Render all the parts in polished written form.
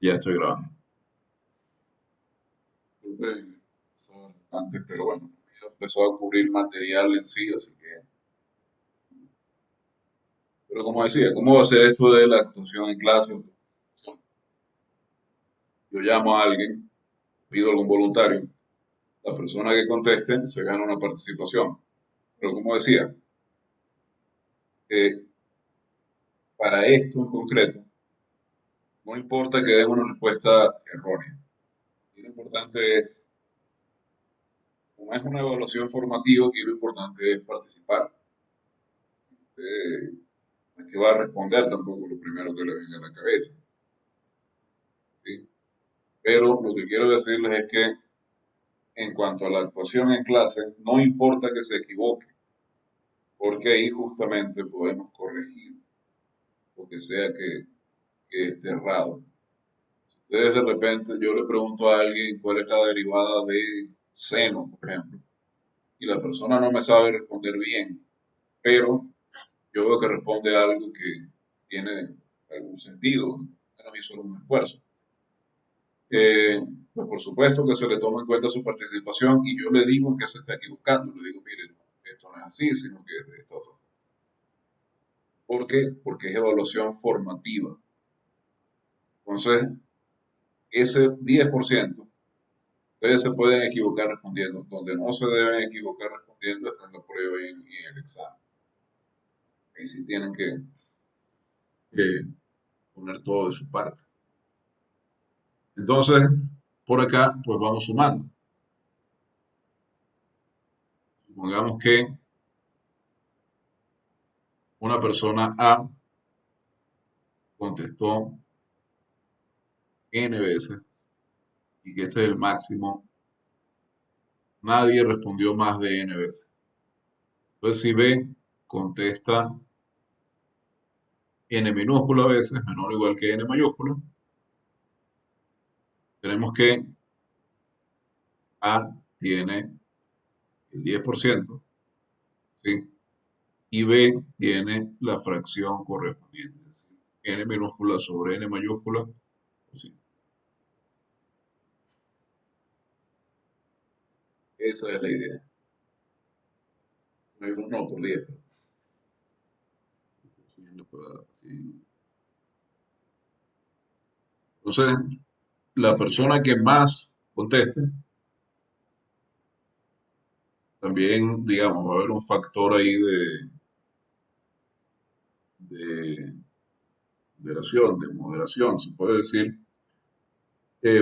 Ya estoy grabando. Disculpe, eso antes, pero bueno, ya empezó a cubrir material en sí, así que. Pero como decía, ¿cómo va a ser esto de la actuación en clase? Yo llamo a alguien, pido algún voluntario, la persona que conteste se gana una participación. Pero como decía, eh, para esto en concreto, no importa que den una respuesta errónea. Y lo importante es, como es una evaluación formativa, aquí lo importante es participar. No es que va a responder tampoco lo primero que le venga a la cabeza, ¿sí? Pero lo que quiero decirles es que en cuanto a la actuación en clase, no importa que se equivoque, porque ahí justamente podemos corregir lo que sea que esté errado. Entonces de repente yo le pregunto a alguien cuál es la derivada de seno, por ejemplo, y la persona no me sabe responder bien, pero yo veo que responde algo que tiene algún sentido, menos hizo un esfuerzo. Eh, pues por supuesto que se le toma en cuenta su participación y yo le digo que se está equivocando. Le digo, mire, no, esto no es así, sino que es de esta otra. ¿Por qué? Porque es evaluación formativa. Entonces, ese 10% ustedes se pueden equivocar respondiendo. Donde no se deben equivocar respondiendo es en la prueba y en el examen. Ahí sí tienen que poner todo de su parte. Entonces, por acá, pues vamos sumando. Supongamos que una persona A contestó N veces y que este es el máximo. Nadie respondió más de N veces. Entonces, si B contesta N minúscula veces, menor o igual que N mayúscula, tenemos que A tiene el 10%, ¿sí? Y B tiene la fracción correspondiente, es decir, N minúscula sobre N mayúscula, ¿sí? Esa es la idea. No por 10, pero así. Entonces, la persona que más conteste, también, digamos, va a haber un factor ahí de de moderación, se puede decir,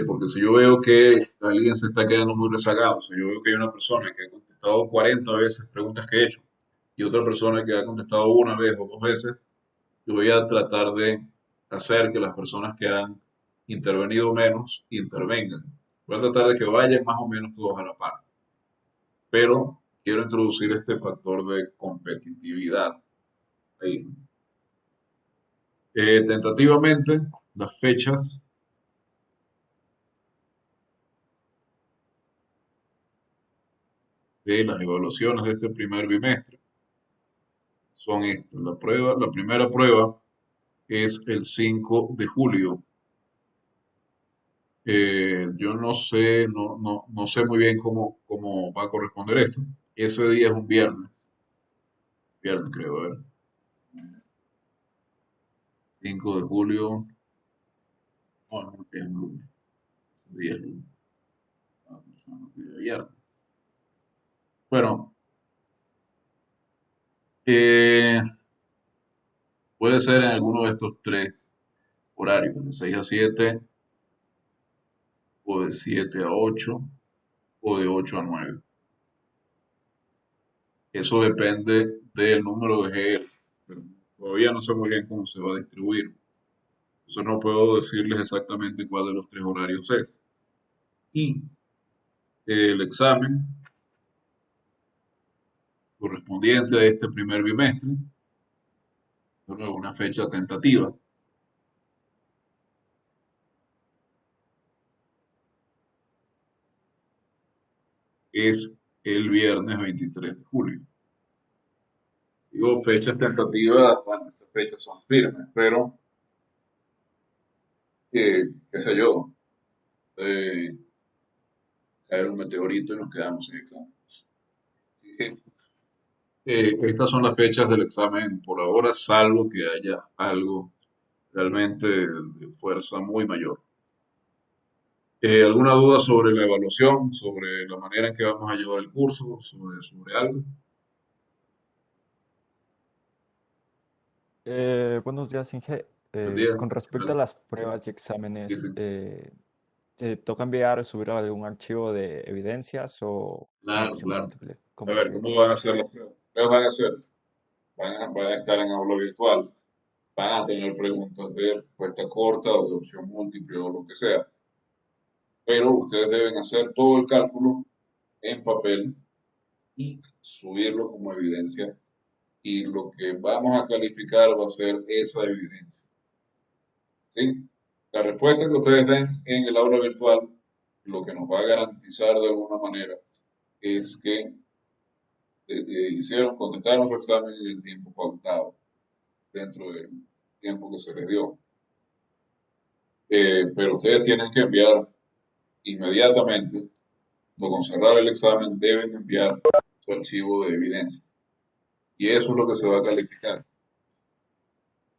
porque si yo veo que alguien se está quedando muy rezagado, o sea, yo veo que hay una persona que ha contestado 40 veces preguntas que he hecho y otra persona que ha contestado una vez o dos veces, yo voy a tratar de hacer que las personas que han intervenido menos intervengan. Voy a tratar de que vayan más o menos todos a la par, pero quiero introducir este factor de competitividad ahí. Tentativamente, las fechas de las evaluaciones de este primer bimestre son estas. La primera prueba es el 5 de julio. Yo no sé, no sé muy bien cómo va a corresponder esto. Ese día es un viernes creo, a ver. 5 de julio, no, no, es un lunes. Ese día es lunes. Estaba pensando que era viernes. Bueno, eh, puede ser en alguno de estos tres horarios, de 6 a 7 o de 7 a 8 o de 8 a 9. Eso depende del número de GL, pero todavía no sé muy bien cómo se va a distribuir. Eso no puedo decirles exactamente cuál de los tres horarios es. Y el examen correspondiente a este primer bimestre, de nuevo una fecha tentativa, es el viernes 23 de julio. Digo fechas tentativas, bueno, estas fechas son firmes, pero qué sé yo, eh, caer un meteorito y nos quedamos sin examen. Así que, estas son las fechas del examen por ahora, salvo que haya algo realmente de fuerza muy mayor. ¿Alguna duda sobre la evaluación, sobre la manera en que vamos a llevar el curso, sobre algo? Buenos días, Inge. Buen día, Con ¿qué respecto a tal? las pruebas y Sí, exámenes, sí. ¿te toca enviar o subir algún archivo de evidencias o una Claro, opción claro. múltiple? A ¿Cómo ver, sería? ¿cómo van a ser las pruebas? ¿Qué van a hacer? Van a estar en aula virtual, van a tener preguntas de respuesta corta o de opción múltiple o lo que sea, pero ustedes deben hacer todo el cálculo en papel y subirlo como evidencia y lo que vamos a calificar va a ser esa evidencia, ¿sí? La respuesta que ustedes den en el aula virtual, lo que nos va a garantizar de alguna manera es que contestaron su examen en el tiempo pautado, dentro del tiempo que se les dio. Pero ustedes tienen que enviar inmediatamente, con cerrar el examen, deben enviar su archivo de evidencia. Y eso es lo que se va a calificar.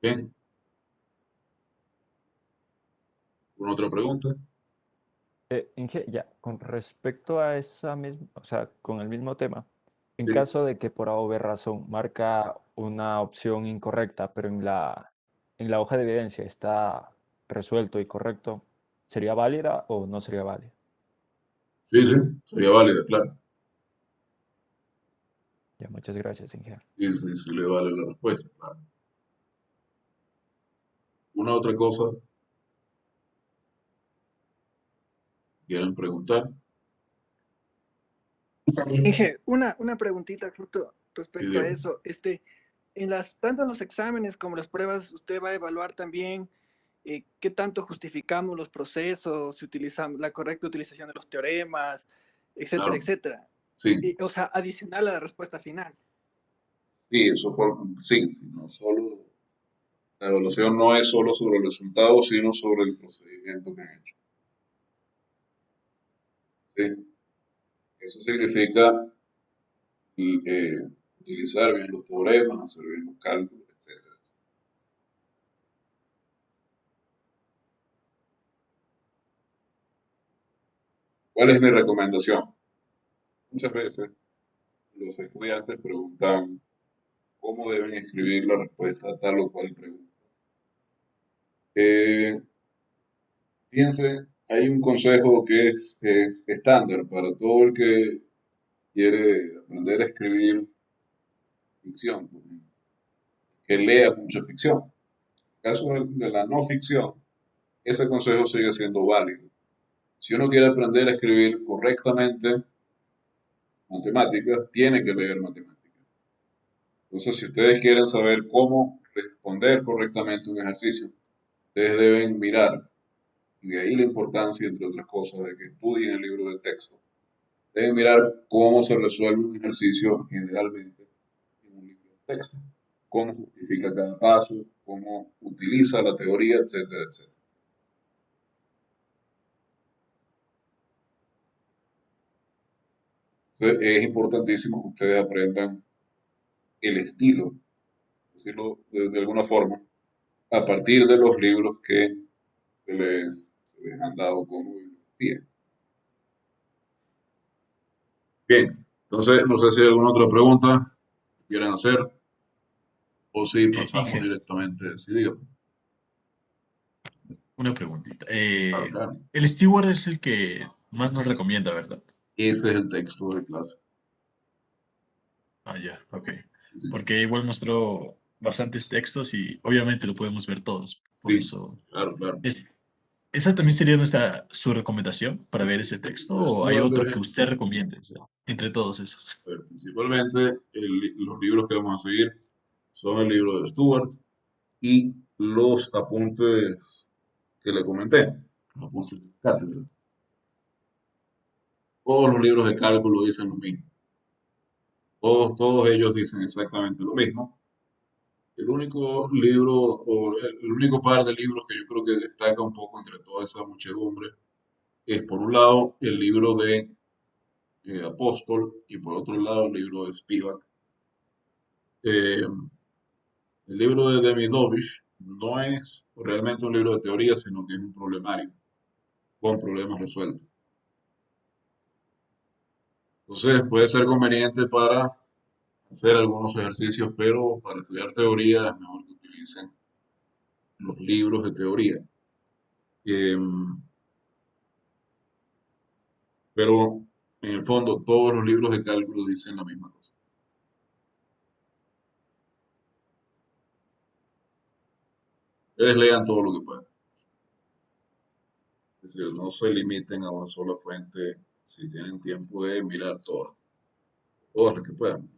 Bien, ¿una otra pregunta? Inge, ya, con respecto a esa misma, o sea, con el mismo tema, en Sí, caso de que por A o B razón marca una opción incorrecta, pero en la hoja de evidencia está resuelto y correcto, ¿sería válida o no sería válida? sí, sí, sería válida, claro. Ya, muchas gracias, Inge. Sí, sí, sí le vale la respuesta, claro. ¿Una otra cosa quieren preguntar? Inge, una preguntita justo Sí, respecto a Diego. eso. Tanto en los exámenes como las pruebas, usted va a evaluar también qué tanto justificamos los procesos, si utilizamos la correcta utilización de los teoremas, etcétera, Claro, etcétera. sí, O sea, adicional a la respuesta final. sí, eso fue, sí, sí, no solo, la evaluación no es solo sobre el resultado, sino sobre el procedimiento que han hecho. Sí, eso significa utilizar bien los teoremas, hacer bien los cálculos, etcétera. ¿Cuál es mi recomendación? Muchas veces los estudiantes preguntan cómo deben escribir la respuesta a tal o cual pregunta. Eh, Fíjense, hay un consejo que es estándar para todo el que quiere aprender a escribir ficción, por ejemplo, que lea mucha ficción. En el caso de la no ficción, ese consejo sigue siendo válido. Si uno quiere aprender a escribir correctamente matemáticas, tiene que leer matemáticas. Entonces, si ustedes quieren saber cómo responder correctamente un ejercicio, ustedes deben mirar, y de ahí la importancia, entre otras cosas, de que estudien el libro de texto. Deben mirar cómo se resuelve un ejercicio generalmente en un libro de texto, cómo justifica cada paso, cómo utiliza la teoría, etcétera, etcétera. Entonces, es importantísimo que ustedes aprendan el estilo, decirlo de alguna forma, a partir de los libros que se les han dado como bibliografía. Bien, entonces no sé si hay alguna otra pregunta que quieran hacer o si pasamos Inge, directamente, si digo, una preguntita. claro, claro, El steward es el que más nos recomienda, ¿verdad? ese es el texto de clase. Ah, ya, ok. Sí, Porque igual mostró bastantes textos y obviamente lo podemos ver todos. Por sí, eso, claro, claro. es, ¿esa también sería su recomendación para ver ese texto El o hay steward otro que es, usted recomiende, o sea, entre todos esos? a ver, principalmente los libros que vamos a seguir son el libro de Stewart y los apuntes que le comenté, los apuntes de cátedra. Todos los libros de cálculo dicen lo mismo. Todos ellos dicen exactamente lo mismo. El único libro o el único par de libros que yo creo que destaca un poco entre toda esa muchedumbre es por un lado el libro de Apóstol y por otro lado el libro de Spivak. Eh, el libro de Demidovich no es realmente un libro de teoría, sino que es un problemario con problemas resueltos. Entonces puede ser conveniente para hacer algunos ejercicios, pero para estudiar teoría es mejor que utilicen los libros de teoría. Em, pero en el fondo todos los libros de cálculo dicen la misma cosa. Ustedes lean todo lo que puedan. Es decir, no se limiten a una sola fuente si tienen tiempo de mirar todas las que puedan.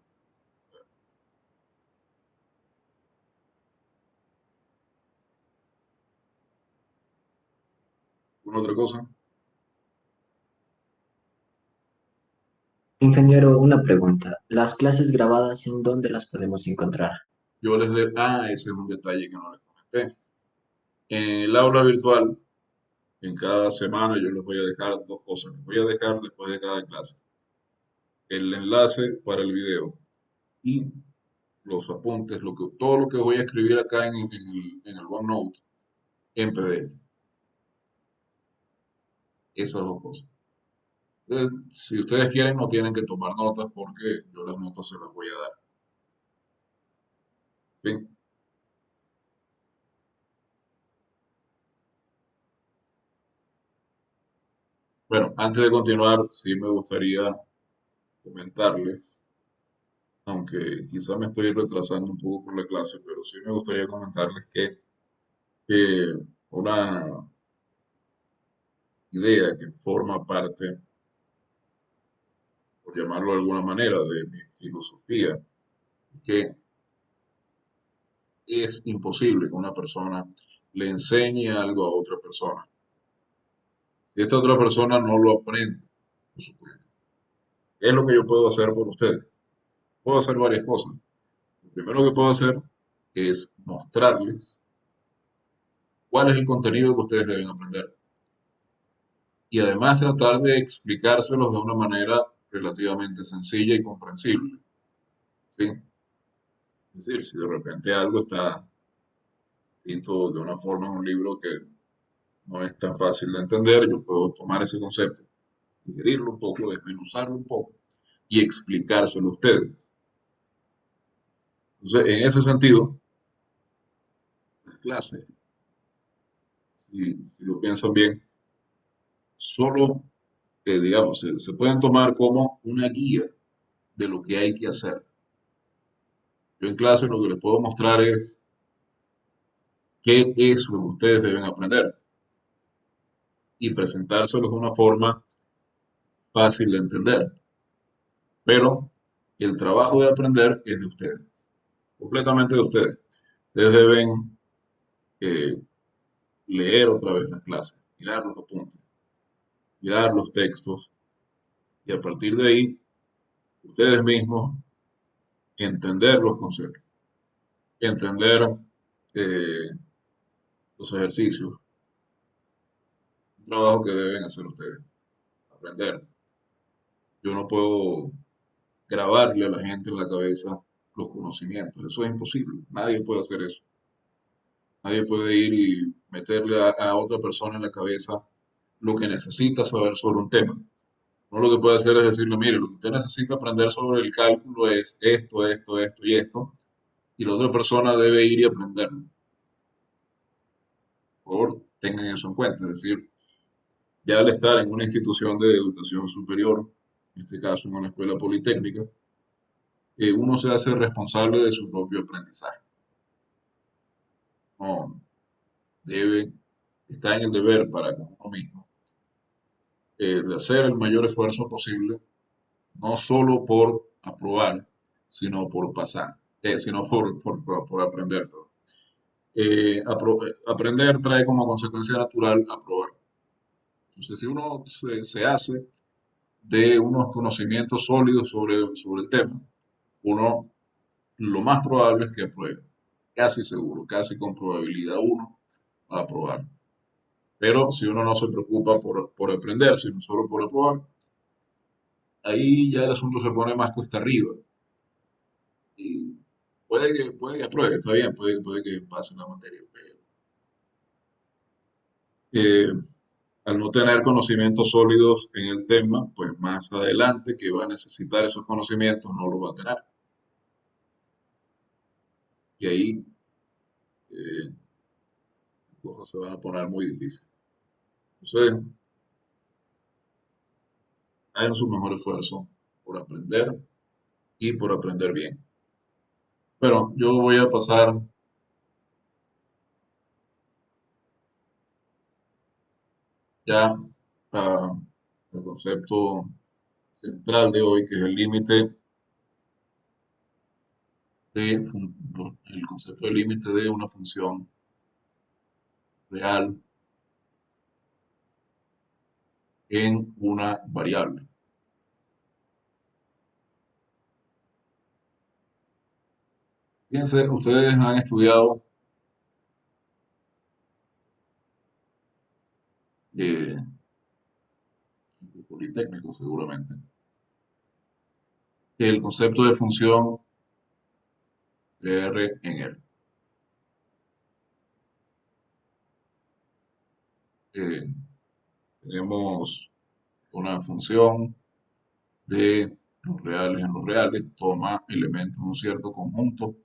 ¿Una otra cosa? Ingeniero, una pregunta. ¿Las clases grabadas en dónde las podemos encontrar? Ese es un detalle que no les comenté. En el aula virtual, en cada semana yo les voy a dejar dos cosas. Les voy a dejar después de cada clase el enlace para el video y los apuntes, todo lo que voy a escribir acá en el OneNote en PDF. Esas dos cosas. Entonces, si ustedes quieren, no tienen que tomar notas porque yo las notas se las voy a dar. ¿Sí? Bueno, antes de continuar, sí me gustaría comentarles, aunque quizá me estoy retrasando un poco por la clase, pero sí me gustaría comentarles que una idea que forma parte, por llamarlo de alguna manera, de mi filosofía, que es imposible que una persona le enseñe algo a otra persona. Si esta otra persona no lo aprende por su cuenta, ¿qué es lo que yo puedo hacer por ustedes? Puedo hacer varias cosas. Lo primero que puedo hacer es mostrarles cuál es el contenido que ustedes deben aprender. Y además tratar de explicárselos de una manera relativamente sencilla y comprensible. ¿Sí? Es decir, si de repente algo está escrito de una forma en un libro que no es tan fácil de entender, yo puedo tomar ese concepto, digerirlo un poco, desmenuzarlo un poco y explicárselo a ustedes. Entonces, en ese sentido, las clases, si lo piensan bien, solo, digamos, se pueden tomar como una guía de lo que hay que hacer. Yo en clase lo que les puedo mostrar es qué es lo que ustedes deben aprender y presentárselos de una forma fácil de entender. Pero el trabajo de aprender es de ustedes, completamente de ustedes. Ustedes deben eh, leer otra vez las clases, mirar los apuntes, mirar los textos y a partir de ahí ustedes mismos entender los conceptos, entender eh, los ejercicios, un trabajo que deben hacer ustedes, aprender. Yo no puedo grabarle a la gente en la cabeza los conocimientos, eso es imposible, nadie puede hacer eso. Nadie puede ir y meterle a otra persona en la cabeza lo que necesita saber sobre un tema. Uno lo que puede hacer es decirle, mire, lo que usted necesita aprender sobre el cálculo es esto, esto, esto y esto, y la otra persona debe ir y aprenderlo. Por favor, tengan eso en cuenta. Es decir, ya al estar en una institución de educación superior, en este caso en una escuela politécnica, uno se hace responsable de su propio aprendizaje. Uno debe, está en el deber para con uno mismo de hacer el mayor esfuerzo posible, no solo por aprobar, sino por pasar, sino por aprender. Aprender trae como consecuencia natural aprobar. Entonces, si uno se hace de unos conocimientos sólidos sobre el tema, uno lo más probable es que apruebe. casi seguro, casi con probabilidad 1 va a aprobar. Pero si uno no se preocupa por aprender, sino solo por aprobar, ahí ya el asunto se pone más cuesta arriba. Y puede que apruebe, está bien, puede que pase la materia, pero eh, al no tener conocimientos sólidos en el tema, pues más adelante que va a necesitar esos conocimientos no los va a tener. Y ahí las cosas se van a poner muy difíciles. Entonces, hagan su mejor esfuerzo por aprender y por aprender bien. Bueno, yo voy a pasar ya al concepto central de hoy, que es el límite el concepto de límite de una función real en una variable. Fíjense, ustedes han estudiado en el Politécnico seguramente, el concepto de función de R en R. Eh, Tenemos una función de los reales en los reales, toma elementos de un cierto conjunto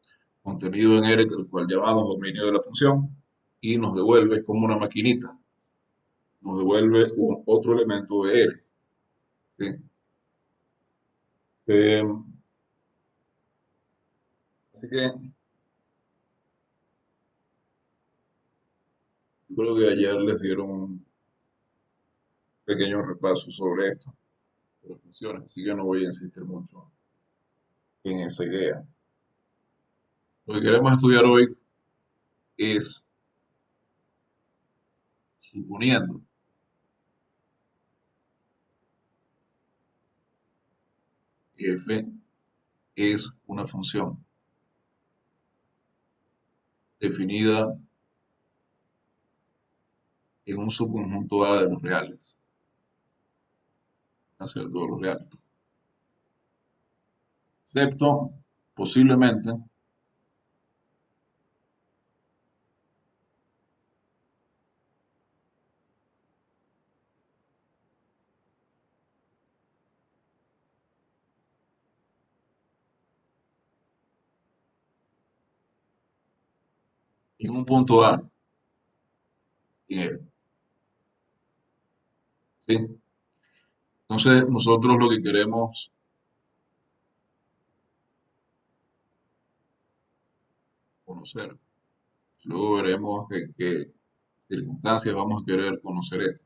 contenido en R, el cual llamamos dominio de la función, y nos devuelve, es como una maquinita, nos devuelve otro elemento de R. ¿Sí? Eh, Así que yo creo que ayer les dieron un pequeño repaso sobre esto, sobre funciones, así que no voy a insistir mucho en esa idea. Lo que queremos estudiar hoy es, suponiendo que f es una función definida en un subconjunto A de los reales, hacia todos los reales, excepto posiblemente en un punto A en él. ¿Sí? Entonces nosotros lo que queremos conocer, luego veremos en qué circunstancias vamos a querer conocer esto.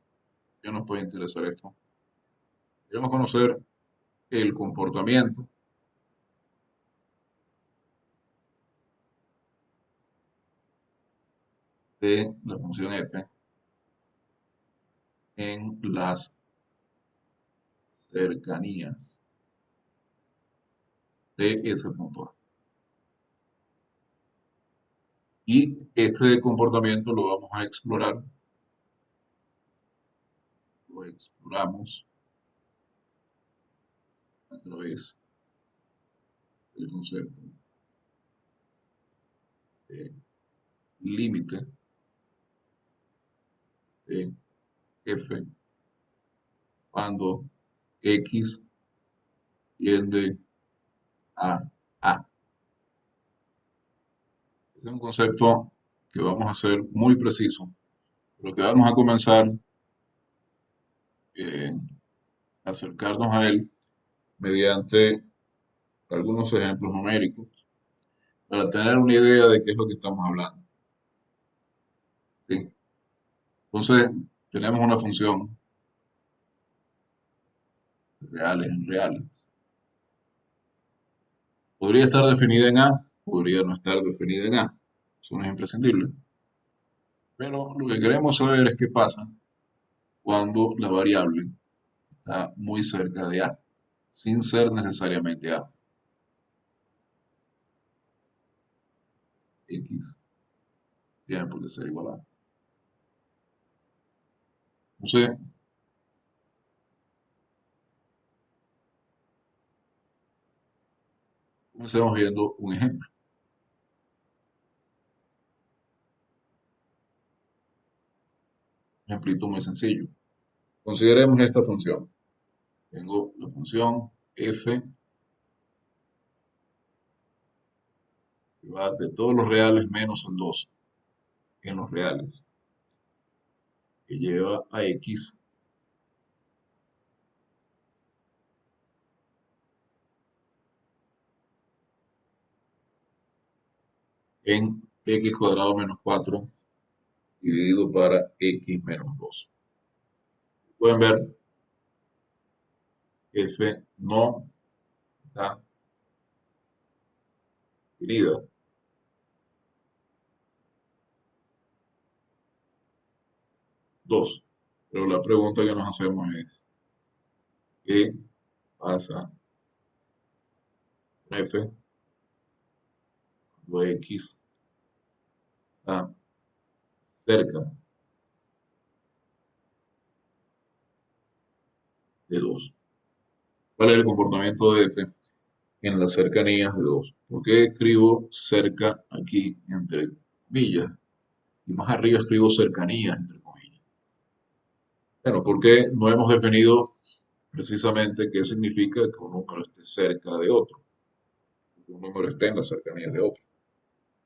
¿Qué nos puede interesar esto? Queremos conocer el comportamiento de la función f en las cercanías de ese punto A. Y este comportamiento lo vamos a explorar, lo exploramos a través del concepto de límite de f cuando x tiende a A. Ese es un concepto que vamos a hacer muy preciso, pero que vamos a comenzar a acercarnos a él mediante algunos ejemplos numéricos para tener una idea de qué es lo que estamos hablando. ¿Sí? Entonces, tenemos una función reales en reales. Podría estar definida en A, podría no estar definida en A. Eso no es imprescindible. Pero lo que queremos saber es qué pasa cuando la variable está muy cerca de A, sin ser necesariamente A. X tiene por qué ser igual a. Entonces, comencemos viendo un ejemplo. Un ejemplito muy sencillo. Consideremos esta función. Tengo la función f que va de todos los reales menos el 2 en los reales, que lleva a x en x cuadrado menos 4 dividido para x menos 2. Pueden ver, f no está definida. Dos. Pero la pregunta que nos hacemos es, ¿qué pasa con f cuando x está cerca de 2? ¿Cuál es el comportamiento de f en las cercanías de 2? ¿Por qué escribo cerca aquí entre comillas? Y más arriba escribo cercanías entre comillas. Bueno, porque no hemos definido precisamente qué significa que un número esté cerca de otro, que un número esté en las cercanías de otro.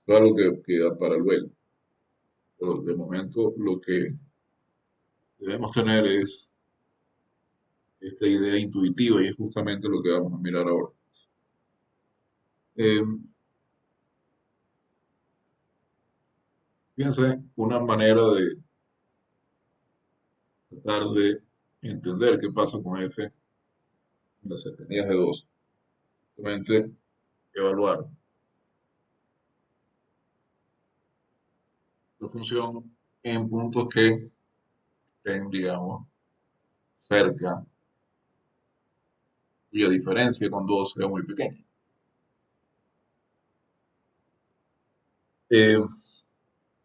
Eso es algo que queda para luego. Pero de momento lo que debemos tener es esta idea intuitiva y es justamente lo que vamos a mirar ahora. Eh, Fíjense, una manera de tratar de entender qué pasa con f en las cercanías de 2, justamente evaluar la función en puntos que estén, digamos, cerca, cuya diferencia con 2 sea muy pequeña.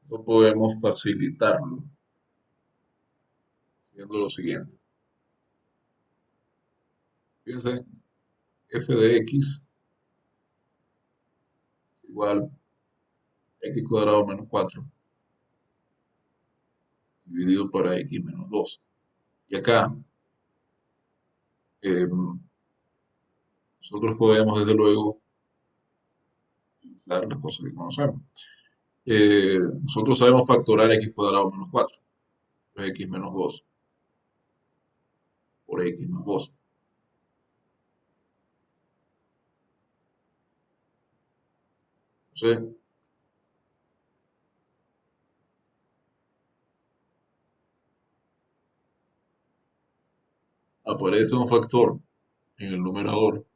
No podemos facilitarlo haciendo lo siguiente. Fíjense, f de x es igual a x cuadrado menos 4 dividido para x menos 2. Y acá nosotros podemos desde luego utilizar las cosas que conocemos. Nosotros sabemos factorar x cuadrado menos 4, pues x menos 2 por x más 2. Entonces, aparece un factor en el numerador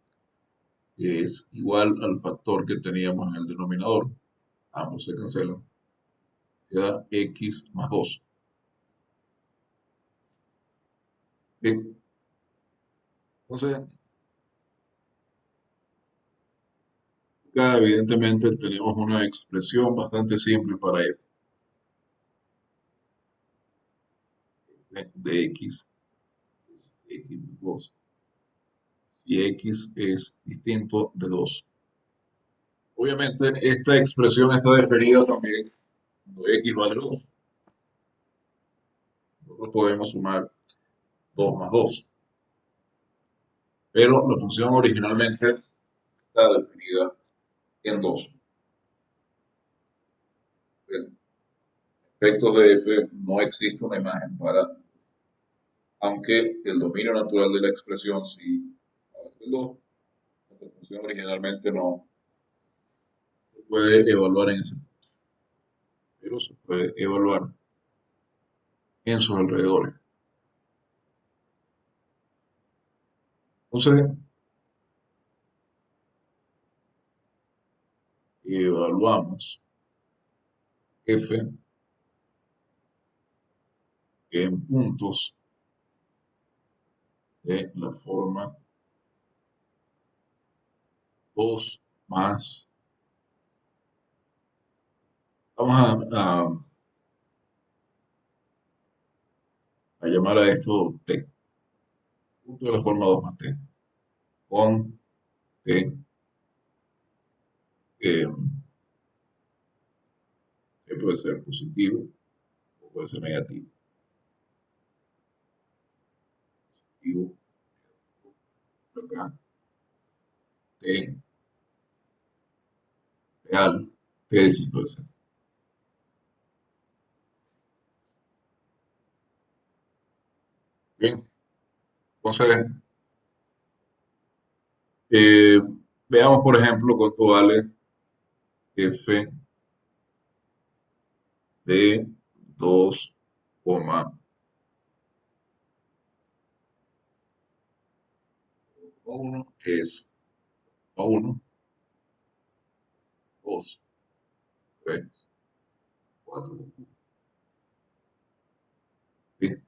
que es igual al factor que teníamos en el denominador. Ambos se cancelan. Queda x más 2. Bien. Entonces, acá evidentemente tenemos una expresión bastante simple para f de x es x más 2. Si x es distinto de 2. Obviamente, esta expresión está definida también cuando x vale 2. Nosotros podemos sumar 2 más 2. Pero la función originalmente está definida en 2. En efectos de f no existe una imagen para, aunque el dominio natural de la expresión sí es 2. La función originalmente no se puede evaluar en ese punto, pero se puede evaluar en sus alrededores. Entonces, evaluamos f en puntos de la forma 2 más Vamos a llamar a esto t. Punto de la forma 2 más t. Con t, eh, que puede ser positivo o puede ser negativo. Positivo, por acá, t real, t dígito de ser. Bien, entonces, eh, veamos por ejemplo cuánto vale f de 2,1 es 1, 2, 3, 4. Bien,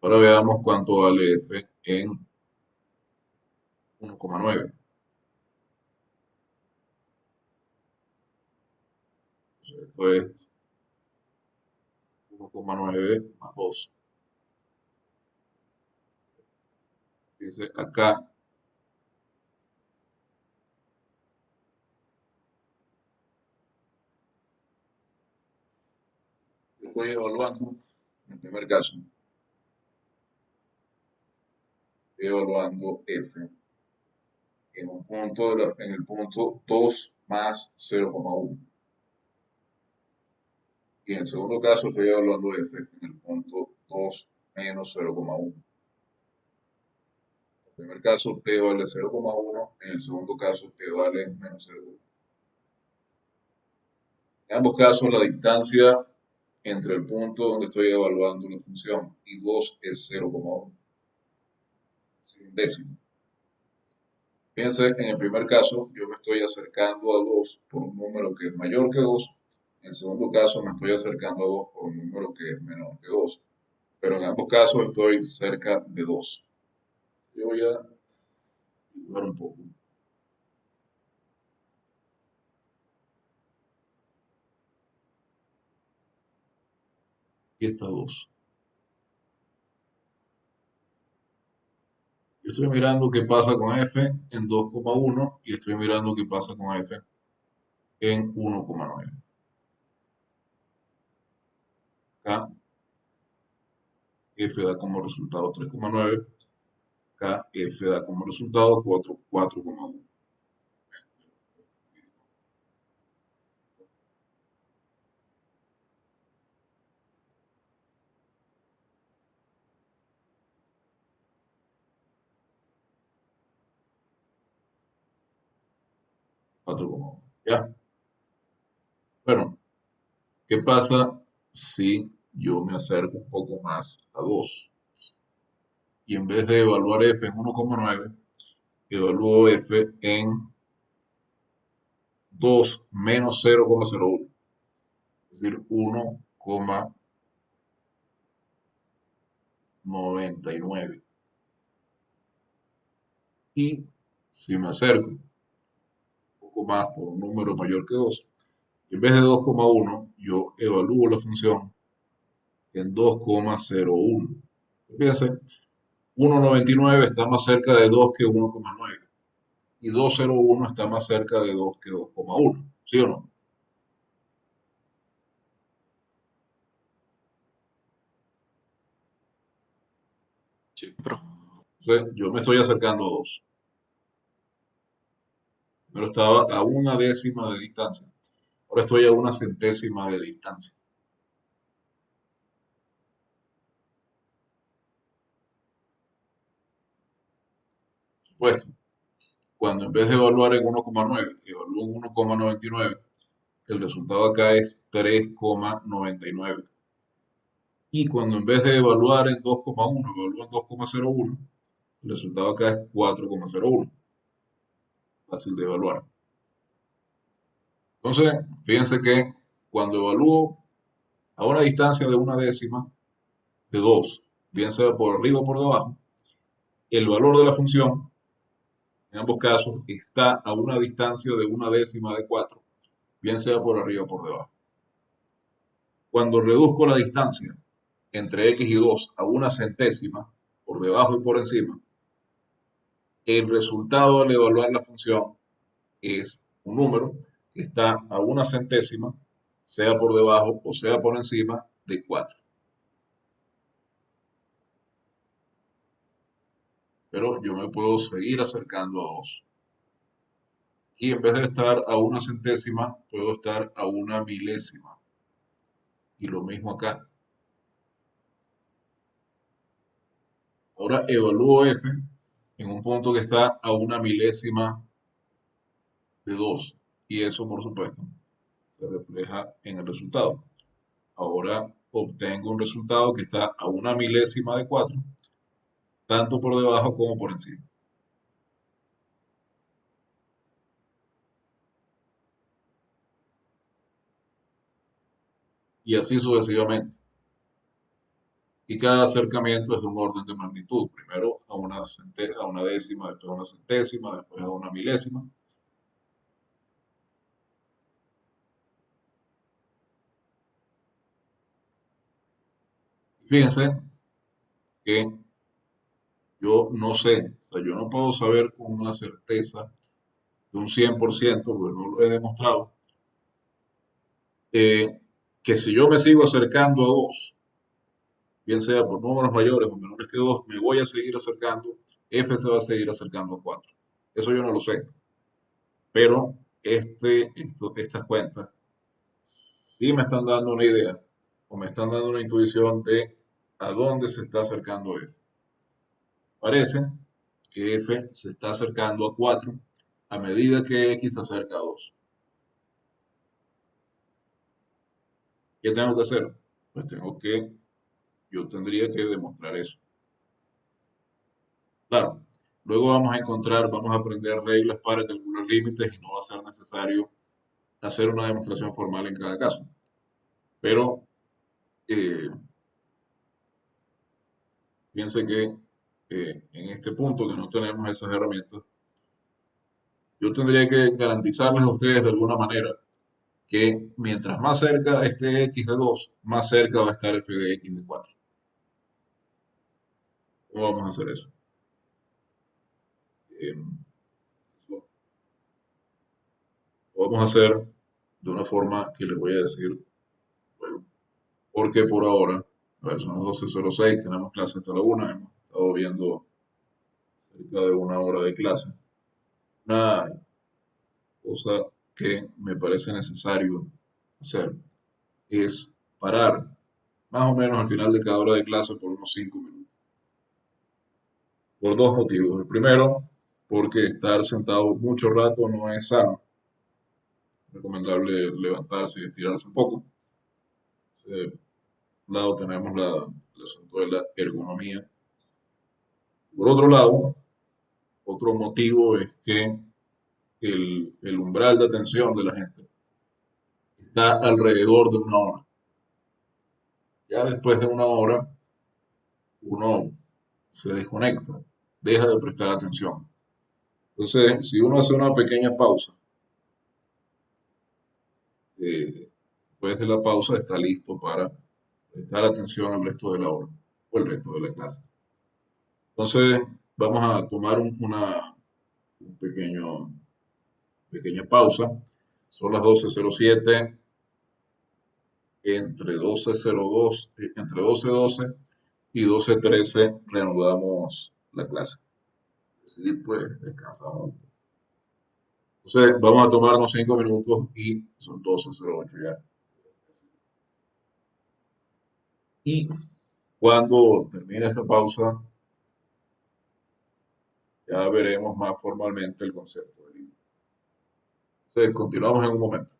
ahora veamos cuánto vale f en 1,9. Esto es 1,9 más 2. Fíjense, acá estoy evaluando, en el primer caso, estoy evaluando f en un punto en el punto 2 más 0,1. Y en el segundo caso estoy evaluando f en el punto 2 menos 0,1. En el primer caso t vale 0,1, en el segundo caso t vale menos 0,1. En ambos casos la distancia entre el punto donde estoy evaluando la función y 2 es 0,1. Es un décimo. Fíjense, en el primer caso yo me estoy acercando a 2 por un número que es mayor que 2. En el segundo caso me estoy acercando a 2 por un número que es menor que 2. Pero en ambos casos estoy cerca de 2. Yo voy a dibujar un poco. Y esta 2. Yo estoy mirando qué pasa con f en 2,1 y estoy mirando qué pasa con f en 1,9. Acá f da como resultado 3,9. Acá f da como resultado 4,1. 4,1. ¿Ya? Bueno, ¿qué pasa si yo me acerco un poco más a 2? Y en vez de evaluar f en 1,9, evalúo f en 2 menos 0,01. Es decir, 1,99. Y si me acerco un poco más por un número mayor que 2, en vez de 2,1, yo evalúo la función en 2,01. Fíjense, 1,99 está más cerca de 2 que 1,9. Y 2,01 está más cerca de 2 que 2,1. ¿Sí o no? Sí, pero Entonces, yo me estoy acercando a 2. Primero estaba a una décima de distancia. Ahora estoy a una centésima de distancia. Por supuesto, cuando en vez de evaluar en 1,9, evalúo en 1,99, el resultado acá es 3,99. Y cuando en vez de evaluar en 2,1, evalúo en 2,01, el resultado acá es 4,01. Fácil de evaluar. Entonces, fíjense que cuando evalúo a una distancia de una décima de 2, bien sea por arriba o por debajo, el valor de la función, en ambos casos, está a una distancia de una décima de 4, bien sea por arriba o por debajo. Cuando reduzco la distancia entre x y 2 a una centésima, por debajo y por encima, el resultado al evaluar la función es un número que está a una centésima, sea por debajo o sea por encima de 4. Pero yo me puedo seguir acercando a 2. Y en vez de estar a una centésima, puedo estar a una milésima. Y lo mismo acá. Ahora evalúo f en un punto que está a una milésima de 2. Y eso, por supuesto, se refleja en el resultado. Ahora obtengo un resultado que está a una milésima de 4, tanto por debajo como por encima. Y así sucesivamente. Y cada acercamiento es de un orden de magnitud. Primero a una décima, después a una centésima, después a una milésima. Fíjense que yo no sé, o sea, yo no puedo saber con una certeza de un 100%, porque no lo he demostrado, que si yo me sigo acercando a 2, bien sea por números mayores o menores que 2, me voy a seguir acercando, f se va a seguir acercando a 4. Eso yo no lo sé, pero estas cuentas sí me están dando una idea o me están dando una intuición de a dónde se está acercando f. Parece que f se está acercando a 4 a medida que x se acerca a 2. ¿Qué tengo que hacer? Pues yo tendría que demostrar eso. Claro, luego vamos a aprender reglas para calcular límites y no va a ser necesario hacer una demostración formal en cada caso. Pero piense que en este punto que no tenemos esas herramientas, yo tendría que garantizarles a ustedes de alguna manera que mientras más cerca esté x de 2, más cerca va a estar f de x de 4. ¿Cómo vamos a hacer eso? Lo vamos a hacer de una forma que les voy a decir, bueno, porque por ahora, a ver, son las 12:06, tenemos clase hasta la 1, hemos estado viendo cerca de una hora de clase. Una cosa que me parece necesario hacer es parar más o menos al final de cada hora de clase por unos 5 minutos. Por dos motivos. El primero, porque estar sentado mucho rato no es sano. Es recomendable levantarse y estirarse un poco. De un lado tenemos el asunto de la ergonomía. Por otro lado, otro motivo es que el umbral de atención de la gente está alrededor de una hora. Ya después de una hora, uno se desconecta, deja de prestar atención. Entonces, si uno hace una pequeña pausa, después de la pausa está listo para prestar atención al resto de la hora o el resto de la clase. Entonces, vamos a tomar un pequeña pausa. Son las 12:07. Entre 12:12 y 12:13 reanudamos la clase. Así pues, descansamos. Entonces, vamos a tomarnos 5 minutos y son 12:08 ya. Y cuando termine esta pausa, ya veremos más formalmente el concepto del libro. Entonces, continuamos en un momento.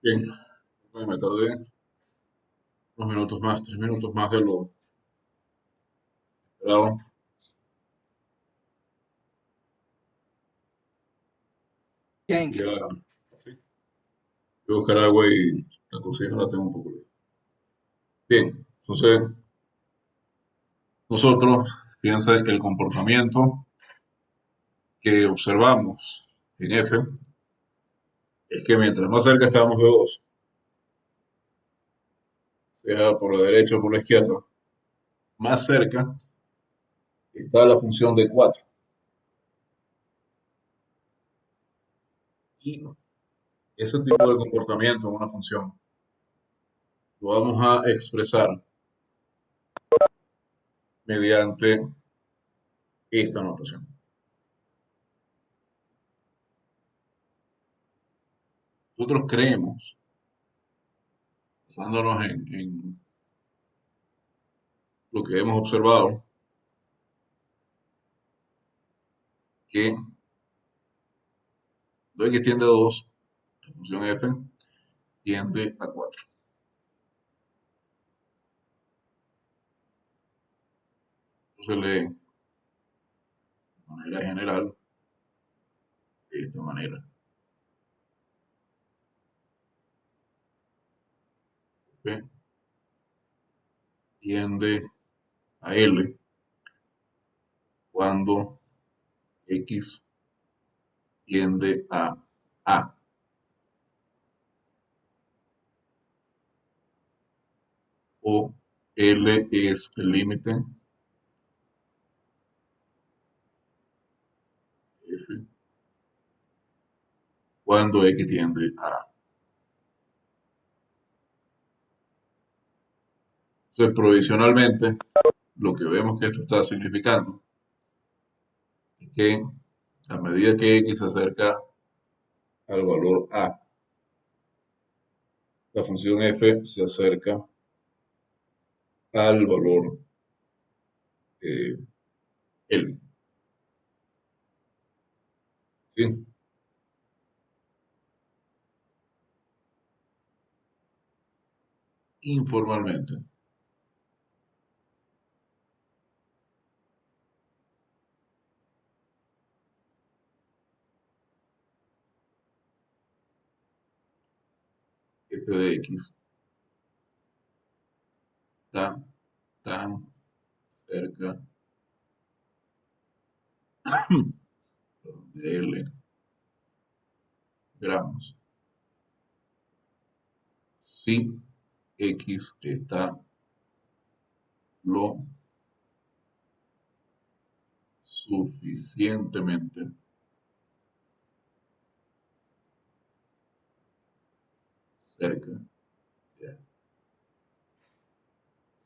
Bien, me tardé unos minutos más, 3 minutos más de lo esperado. Bien. Ya, sí. Voy a buscar agua y la cocina la tengo un poco lejos. Bien, entonces Nosotros, fíjense, el comportamiento que observamos en F es que mientras más cerca estamos de 2, sea por la derecha o por la izquierda, más cerca está la función de 4. Y ese tipo de comportamiento en una función lo vamos a expresar mediante esta notación. Nosotros creemos, basándonos en lo que hemos observado, que x tiende a 2, la función f tiende a 4. Entonces lee de manera general de esta manera. F tiende a L cuando x tiende a A. O L es el límite F cuando x tiende a A. Entonces, provisionalmente, lo que vemos que esto está significando es que a medida que x se acerca al valor A, la función f se acerca al valor L. ¿Sí? Informalmente. F de x está tan cerca de L gramos si x está lo suficientemente cerca de A.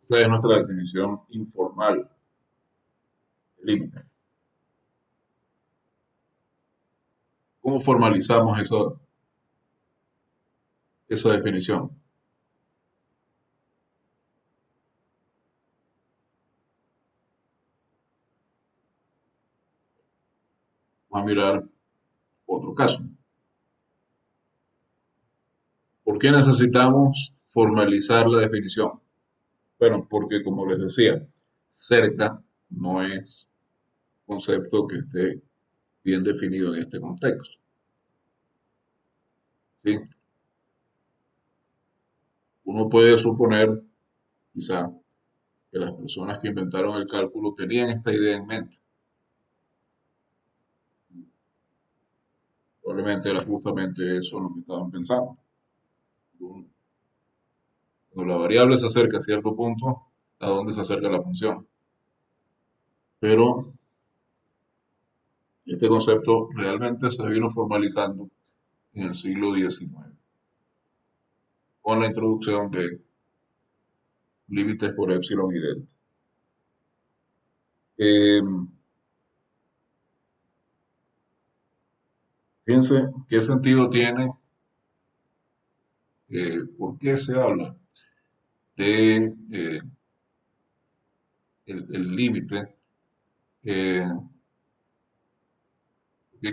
Esta es nuestra definición informal del límite. ¿Cómo formalizamos esa definición? Vamos a mirar otro caso. ¿Por qué necesitamos formalizar la definición? Bueno, porque como les decía, cerca no es un concepto que esté bien definido en este contexto. ¿Sí? Uno puede suponer, quizá, que las personas que inventaron el cálculo tenían esta idea en mente. Probablemente era justamente eso lo que estaban pensando. Cuando la variable se acerca a cierto punto, ¿a dónde se acerca la función? Pero este concepto realmente se vino formalizando en el siglo XIX, con la introducción de límites por epsilon y delta. Fíjense qué sentido tiene, por qué se habla de el límite, qué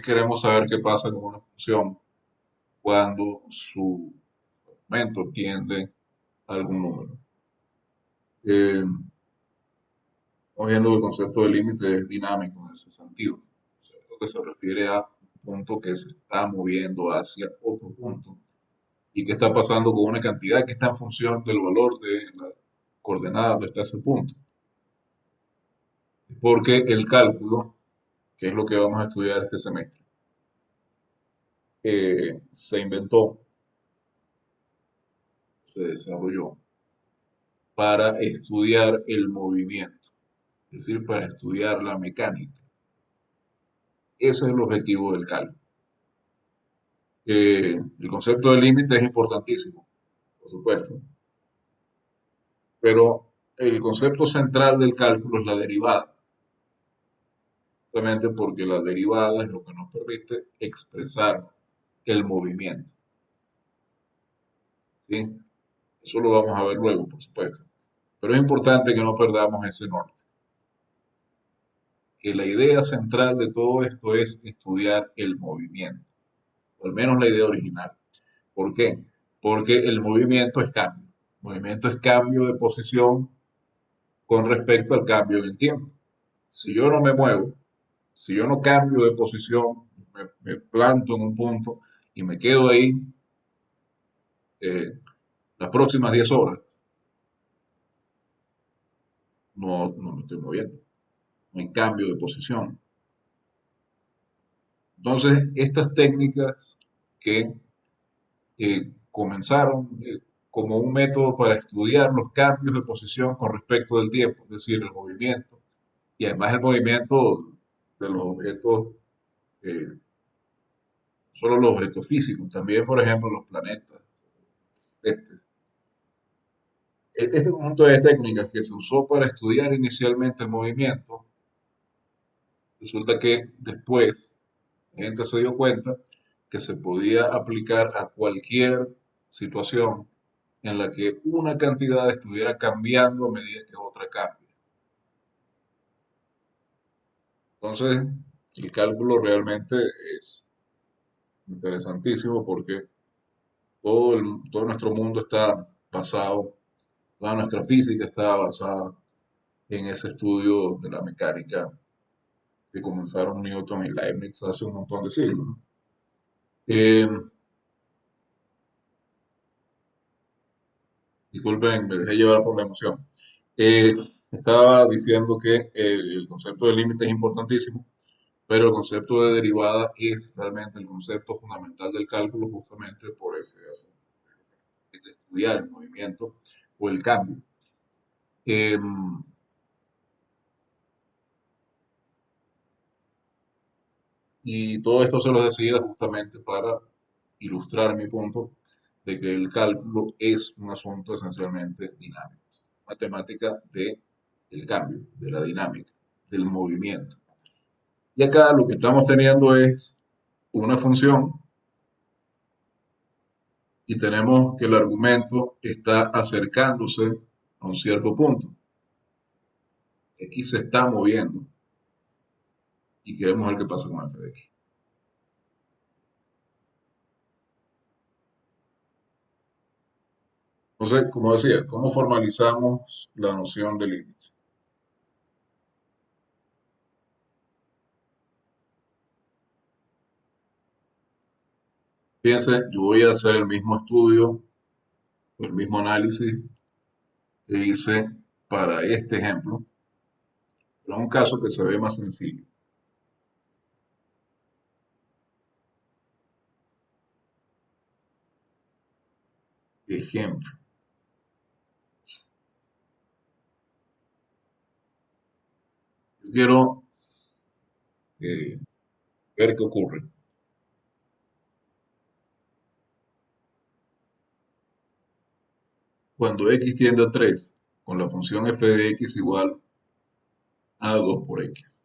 queremos saber qué pasa con una función cuando su aumento tiende a algún número. Estamos viendo que el concepto de límite es dinámico en ese sentido, ¿cierto? Que se refiere a un punto que se está moviendo hacia otro punto y qué está pasando con una cantidad que está en función del valor de la coordenada donde está ese punto. Porque el cálculo, que es lo que vamos a estudiar este semestre, se inventó, se desarrolló para estudiar el movimiento, es decir, para estudiar la mecánica. Ese es el objetivo del cálculo. El concepto de límite es importantísimo, por supuesto, pero el concepto central del cálculo es la derivada, justamente porque la derivada es lo que nos permite expresar el movimiento. ¿Sí? Eso lo vamos a ver luego, por supuesto. Pero es importante que no perdamos ese norte. Que la idea central de todo esto es estudiar el movimiento, o al menos la idea original. ¿Por qué? Porque el movimiento es cambio. El movimiento es cambio de posición con respecto al cambio en el tiempo. Si yo no me muevo, si yo no cambio de posición, me planto en un punto y me quedo ahí las próximas 10 horas, no me estoy moviendo, no hay cambio de posición. Entonces, estas técnicas que comenzaron como un método para estudiar los cambios de posición con respecto del tiempo, es decir, el movimiento, y además el movimiento de los objetos, eh, solo los objetos físicos, también, por ejemplo, los planetas. Este, este conjunto de técnicas que se usó para estudiar inicialmente el movimiento, resulta que después la gente se dio cuenta que se podía aplicar a cualquier situación en la que una cantidad estuviera cambiando a medida que otra cambia. Entonces, el cálculo realmente es interesantísimo porque todo nuestro mundo está basado, toda nuestra física está basada en ese estudio de la mecánica que comenzaron Newton y Leibniz hace un montón de siglos, ¿no? Eh, Disculpen, me dejé llevar por la emoción. Estaba diciendo que el concepto de límite es importantísimo, pero el concepto de derivada es realmente el concepto fundamental del cálculo justamente por ese asunto de estudiar el movimiento o el cambio. Y todo esto se lo decía justamente para ilustrar mi punto de que el cálculo es un asunto esencialmente dinámico, matemática de el cambio, de la dinámica, del movimiento. Y acá lo que estamos teniendo es una función y tenemos que el argumento está acercándose a un cierto punto. X se está moviendo y queremos ver qué pasa con f de x. Entonces, como decía, ¿cómo formalizamos la noción de límite? Fíjense, yo voy a hacer el mismo estudio, el mismo análisis que hice para este ejemplo, pero en un caso que se ve más sencillo. Ejemplo. Yo quiero ver qué ocurre. Cuando x tiende a 3, con la función f de x igual a 2 por x.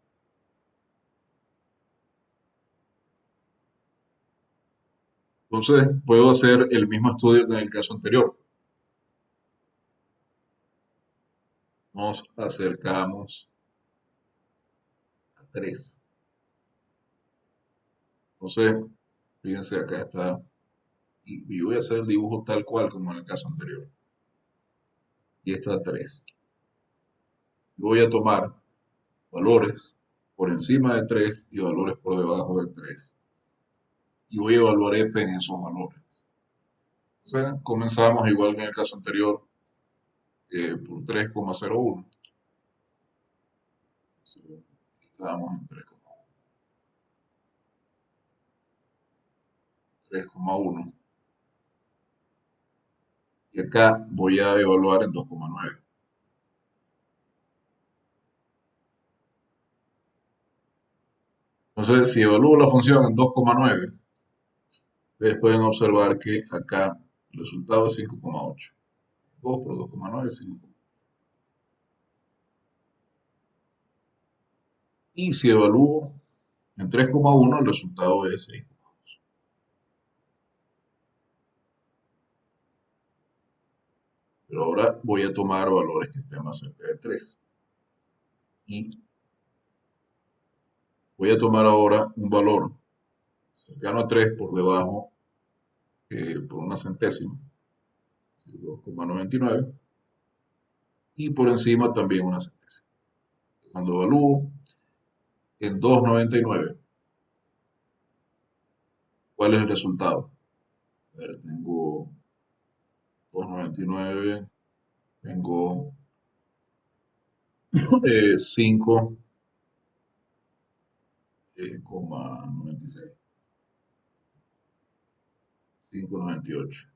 Entonces, puedo hacer el mismo estudio que en el caso anterior. Nos acercamos a 3. Entonces, fíjense, acá está. Y yo voy a hacer el dibujo tal cual como en el caso anterior. Y está 3. Voy a tomar valores por encima de 3 y valores por debajo de 3. Y voy a evaluar f en esos valores. Entonces, comenzamos igual que en el caso anterior por 3,01. Estábamos en 3,1. Y acá voy a evaluar en 2,9. Entonces, si evalúo la función en 2,9, ustedes pueden observar que acá el resultado es 5,8. 2 por 2,9 es 5. Y si evalúo en 3,1, el resultado es 6. Pero ahora voy a tomar valores que estén más cerca de 3. Y voy a tomar ahora un valor cercano a 3 por debajo, por una centésima, 2,99, y por encima también una centésima. Cuando evalúo en 2,99, ¿cuál es el resultado? A ver, tengo 2,99, tengo 5,96, 5,98.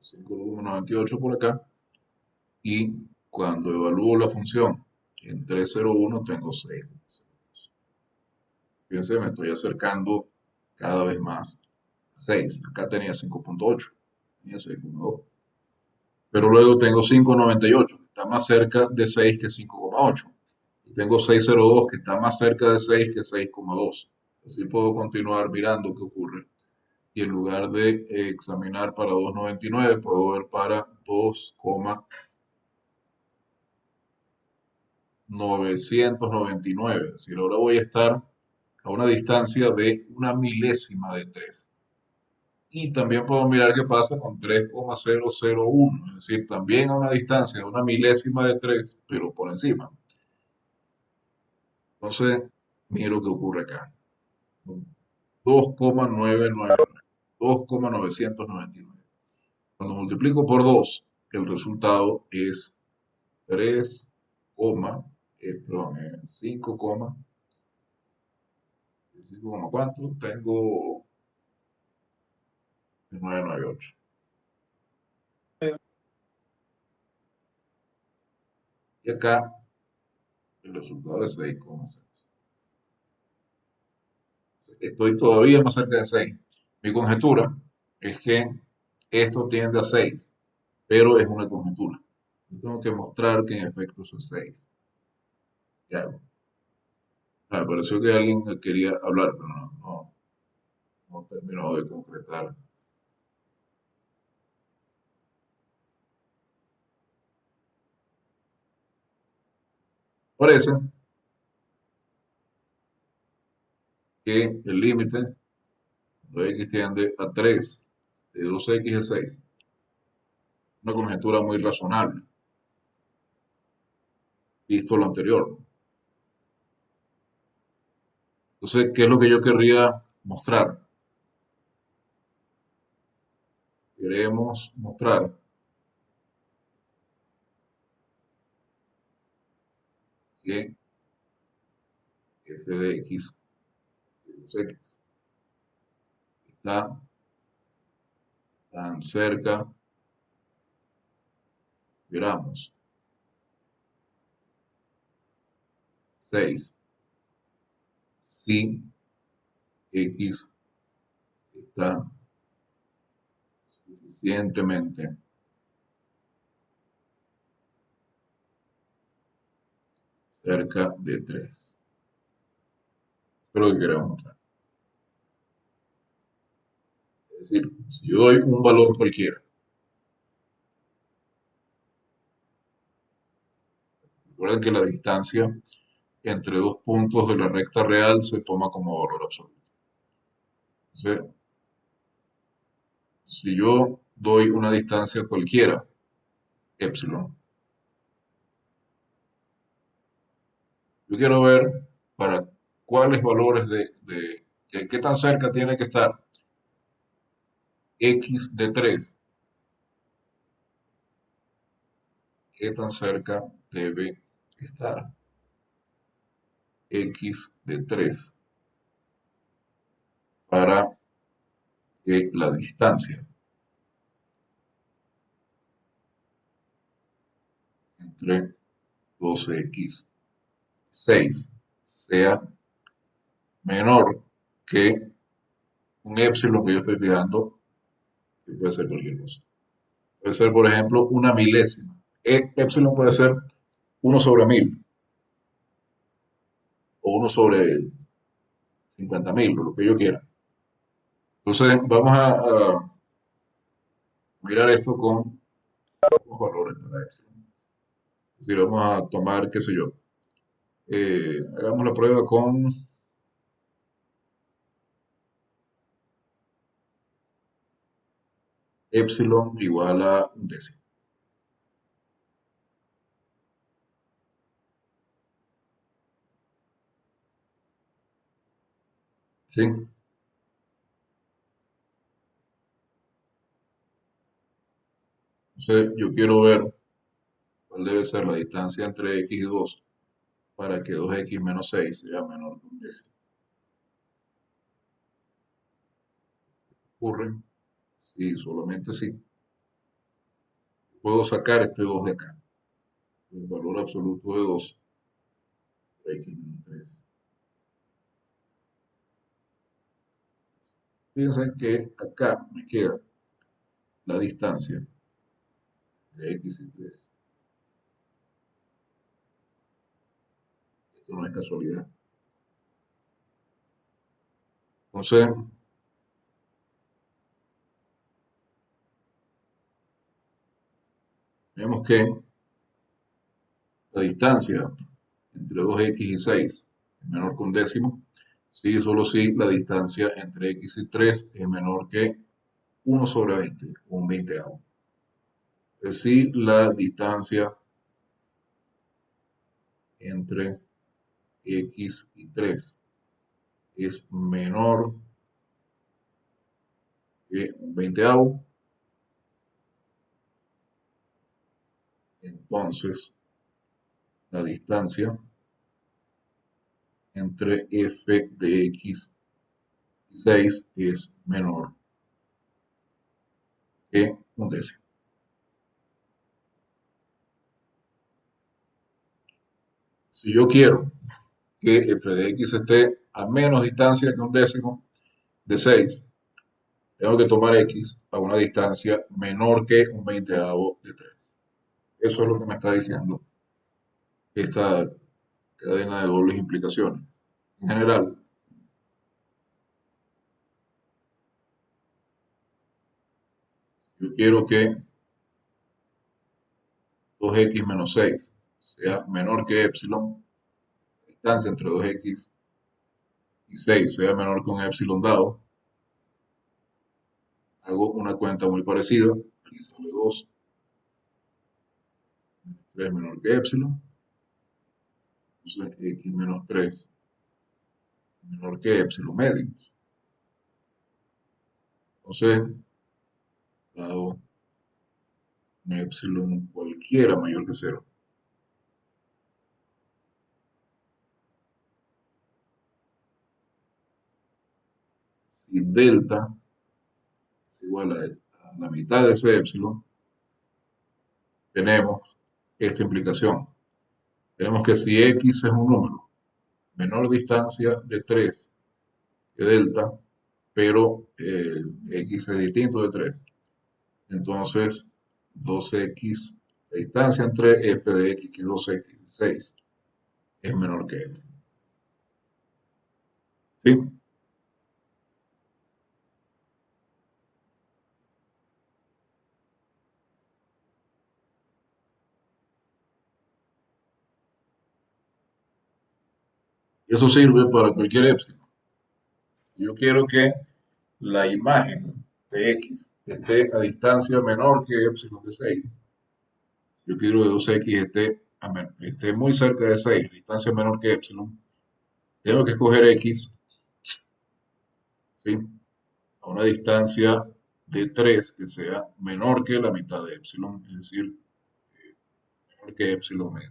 5,98 por acá. Y cuando evalúo la función en 3,01 tengo 6. Fíjense, me estoy acercando cada vez más a 6. Acá tenía 5,8, tenía 6,2. Pero luego tengo 5,98, que está más cerca de 6 que 5,8. Y tengo 6,02, que está más cerca de 6 que 6,2. Así puedo continuar mirando qué ocurre. Y en lugar de examinar para 2,99, puedo ver para 2,999. Es decir, ahora voy a estar a una distancia de una milésima de 3. Y también puedo mirar qué pasa con 3,001, es decir, también a una distancia de una milésima de 3, pero por encima. Entonces, miro qué ocurre acá. 2,999, 2,999. Cuando multiplico por 2, el resultado es 3, perdón, 5, 5, ¿cuánto? Tengo 998. Y acá el resultado es 6,6. Estoy todavía más cerca de 6. Mi conjetura es que esto tiende a 6, pero es una conjetura. Yo tengo que mostrar que en efecto eso es 6. Ya, me pareció que alguien quería hablar, pero no terminó de concretar. Parece que el límite de x tiende a 3 de 2x es 6. Una conjetura muy razonable, visto lo anterior. Entonces, ¿qué es lo que yo querría mostrar? Queremos mostrar que f de x, de 2x, está tan cerca, miramos, 6, si x está suficientemente cerca de 3. Eso es lo que queremos mostrar. Es decir, si yo doy un valor cualquiera, recuerden que la distancia entre dos puntos de la recta real se toma como valor absoluto. Entonces, si yo doy una distancia cualquiera, epsilon, yo quiero ver para cuáles valores qué tan cerca tiene que estar x de 3, ¿Qué tan cerca debe estar x de 3 para que la distancia entre 2x6 sea menor que un épsilon que yo estoy fijando, que puede ser cualquier cosa? Puede ser, por ejemplo, una milésima. Épsilon puede ser 1 sobre 1000 o 1 sobre 50.000, o lo que yo quiera. Entonces, vamos a mirar esto con los valores para épsilon. Es decir, vamos a tomar, qué sé yo, hagamos la prueba con épsilon igual a un décimo. ¿Sí? Entonces, yo quiero ver cuál debe ser la distancia entre x y 2 para que 2x menos 6 sea menor que un décimo. ¿Ocurre? Sí, solamente sí. Puedo sacar este 2 de acá. El valor absoluto de 2 por x menos 3. Piensen que acá me queda la distancia de x y 3. Esto no es casualidad. Entonces, vemos que la distancia entre 2x y 6 es menor que un décimo. Sí, solo si la distancia entre x y 3 es menor que 1 sobre 20, un veinteavo. Es decir, la distancia entre x y 3 es menor que un veinteavo. Entonces, la distancia entre f de x y 6 es menor que un décimo. Si yo quiero que f de x esté a menos distancia que un décimo de 6, tengo que tomar x a una distancia menor que un veinteavo de 3. Eso es lo que me está diciendo esta cadena de dobles implicaciones. En general, yo quiero que 2x menos 6 sea menor que epsilon, la distancia entre 2x y 6 sea menor que un epsilon dado. Hago una cuenta muy parecida. Aquí sale 2, 3 menor que epsilon. Entonces, x menos 3 menor que epsilon medio. Entonces, dado un epsilon cualquiera mayor que 0. Si delta es igual a la mitad de ese epsilon, tenemos esta implicación. Tenemos que si x es un número menor distancia de 3 que delta, pero x es distinto de 3, entonces 2x, la distancia entre f de x y 2x y 6 es menor que epsilon. ¿Sí? Eso sirve para cualquier epsilon. Yo quiero que la imagen de x esté a distancia menor que epsilon de 6. Yo quiero que 2x esté muy cerca de 6, a distancia menor que epsilon. Tengo que escoger x, ¿sí?, a una distancia de 3 que sea menor que la mitad de epsilon, es decir, menor que epsilon medio.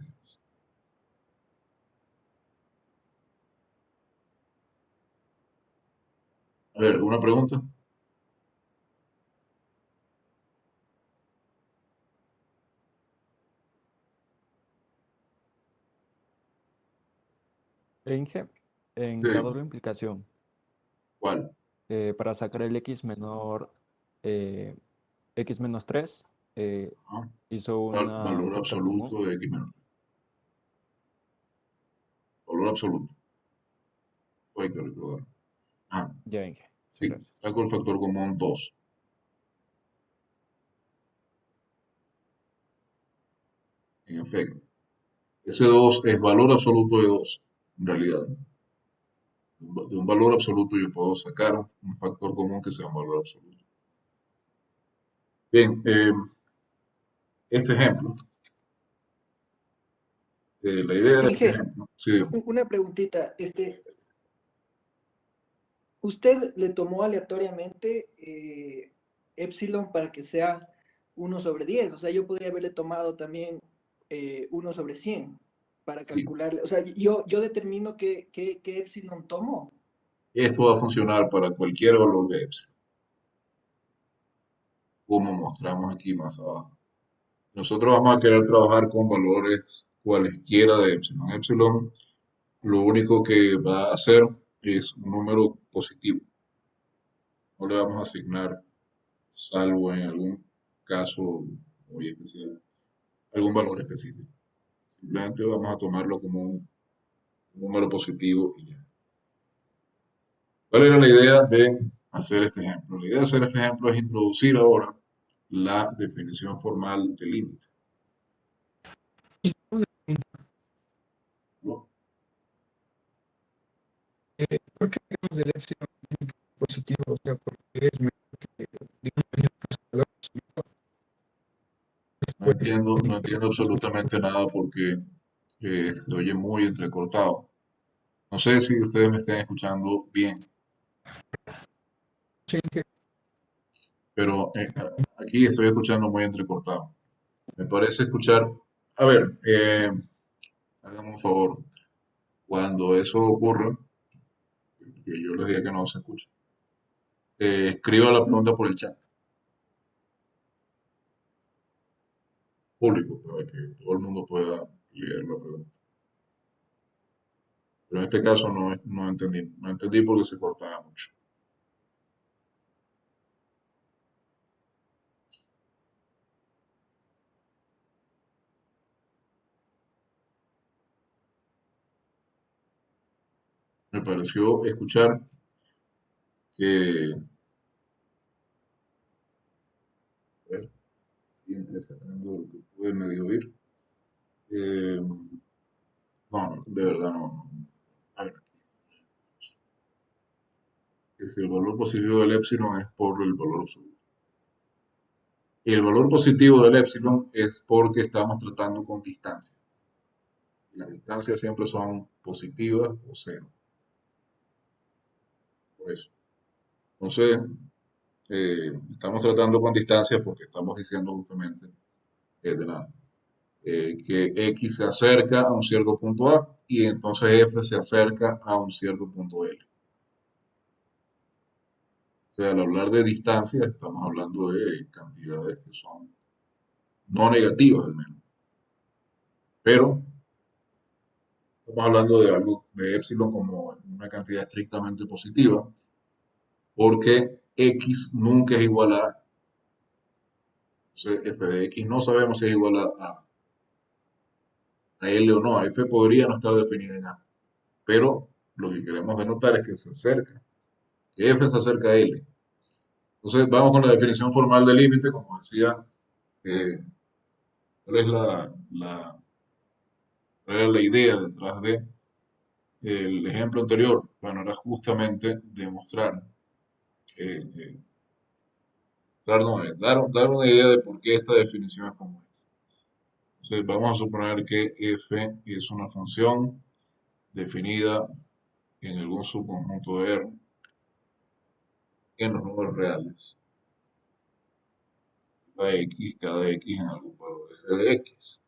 A ver, ¿alguna pregunta? Inge, Sí, en la doble implicación, ¿cuál? para sacar el x menor, x menos 3, Ajá. hizo un Valor factor común. absoluto de x menos 3. Valor absoluto. Hay que recordar. Ah, Ya, Inge, sí. gracias. Saco el factor común 2. En efecto. Ese 2 es valor absoluto de 2, en realidad. De un valor absoluto yo puedo sacar un factor común que sea un valor absoluto. Bien, este ejemplo, la idea de este Inge, ejemplo, sí, una preguntita. ¿Usted le tomó aleatoriamente epsilon para que sea 1/10? O sea, yo podría haberle tomado también 1/100 para sí. calcularle. O sea, yo determino qué epsilon tomo. Esto va a funcionar para cualquier valor de epsilon, como mostramos aquí más abajo. Nosotros vamos a querer trabajar con valores cualesquiera de epsilon. Epsilon lo único que va a hacer es un número positivo. No le vamos a asignar, salvo en algún caso muy especial, algún valor específico. Simplemente vamos a tomarlo como un número positivo y ya. ¿Cuál era la idea de hacer este ejemplo? La idea de hacer este ejemplo es introducir ahora la definición formal de límite, ¿no? ¿Por qué hablamos del epsilon positivo? O sea, porque es menor que, digamos, en el caso de la No entiendo absolutamente nada porque se oye muy entrecortado. No sé si ustedes me estén escuchando bien, chingue, pero aquí estoy escuchando muy entrecortado. Me parece escuchar, a ver, háganme un favor, cuando eso ocurra, que yo les diga que no se escucha, escriba la pregunta por el chat público para que todo el mundo pueda leer la pregunta. Pero en este caso no entendí porque se cortaba mucho. Me pareció escuchar que, a ver, siempre sacando lo que pude medio oír. No, de verdad no. A ver, que si el valor positivo del epsilon es por el valor absoluto. Y el valor positivo del epsilon es porque estamos tratando con distancia. Las distancias siempre son positivas o cero. Por eso. Entonces, estamos tratando con distancias porque estamos diciendo justamente de la, que X se acerca a un cierto punto A y entonces F se acerca a un cierto punto L. O sea, al hablar de distancia, estamos hablando de cantidades que son no negativas al menos. Pero estamos hablando de algo de epsilon como una cantidad estrictamente positiva, porque X nunca es igual a, o sea, F de X no sabemos si es igual a L o no. A F podría no estar definida en A, pero lo que queremos denotar es que se acerca, que F se acerca a L. Entonces vamos con la definición formal del límite, como decía, cuál es cuál era la idea detrás de el ejemplo anterior. Bueno, era justamente demostrar, eh, dar una idea de por qué esta definición es como es. Entonces vamos a suponer que f es una función definida en algún subconjunto de R en los números reales. Cada x en algún valor f de x.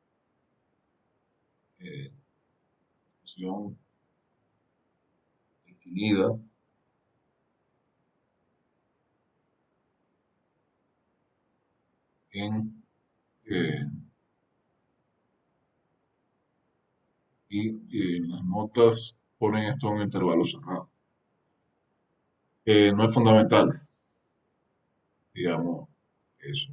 función definida en eh, y las notas ponen esto en un intervalo cerrado. No es fundamental, digamos, eso.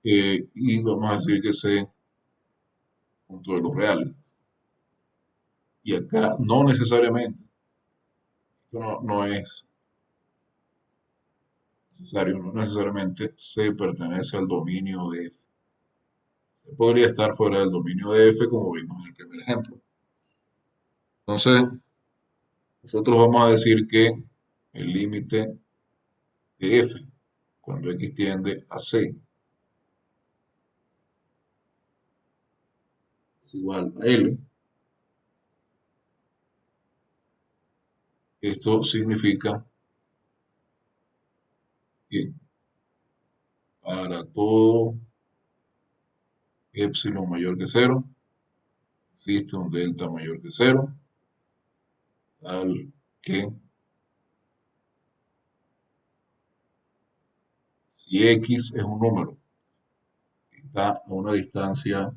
Y vamos a decir que C punto de los reales. Y acá no necesariamente, esto no es necesario, no necesariamente C pertenece al dominio de F. C podría estar fuera del dominio de F, como vimos en el primer ejemplo. Entonces, nosotros vamos a decir que el límite de F, cuando X tiende a C, es igual a L. Esto significa que para todo epsilon mayor que 0, existe un delta mayor que 0, tal que si X es un número que está a una distancia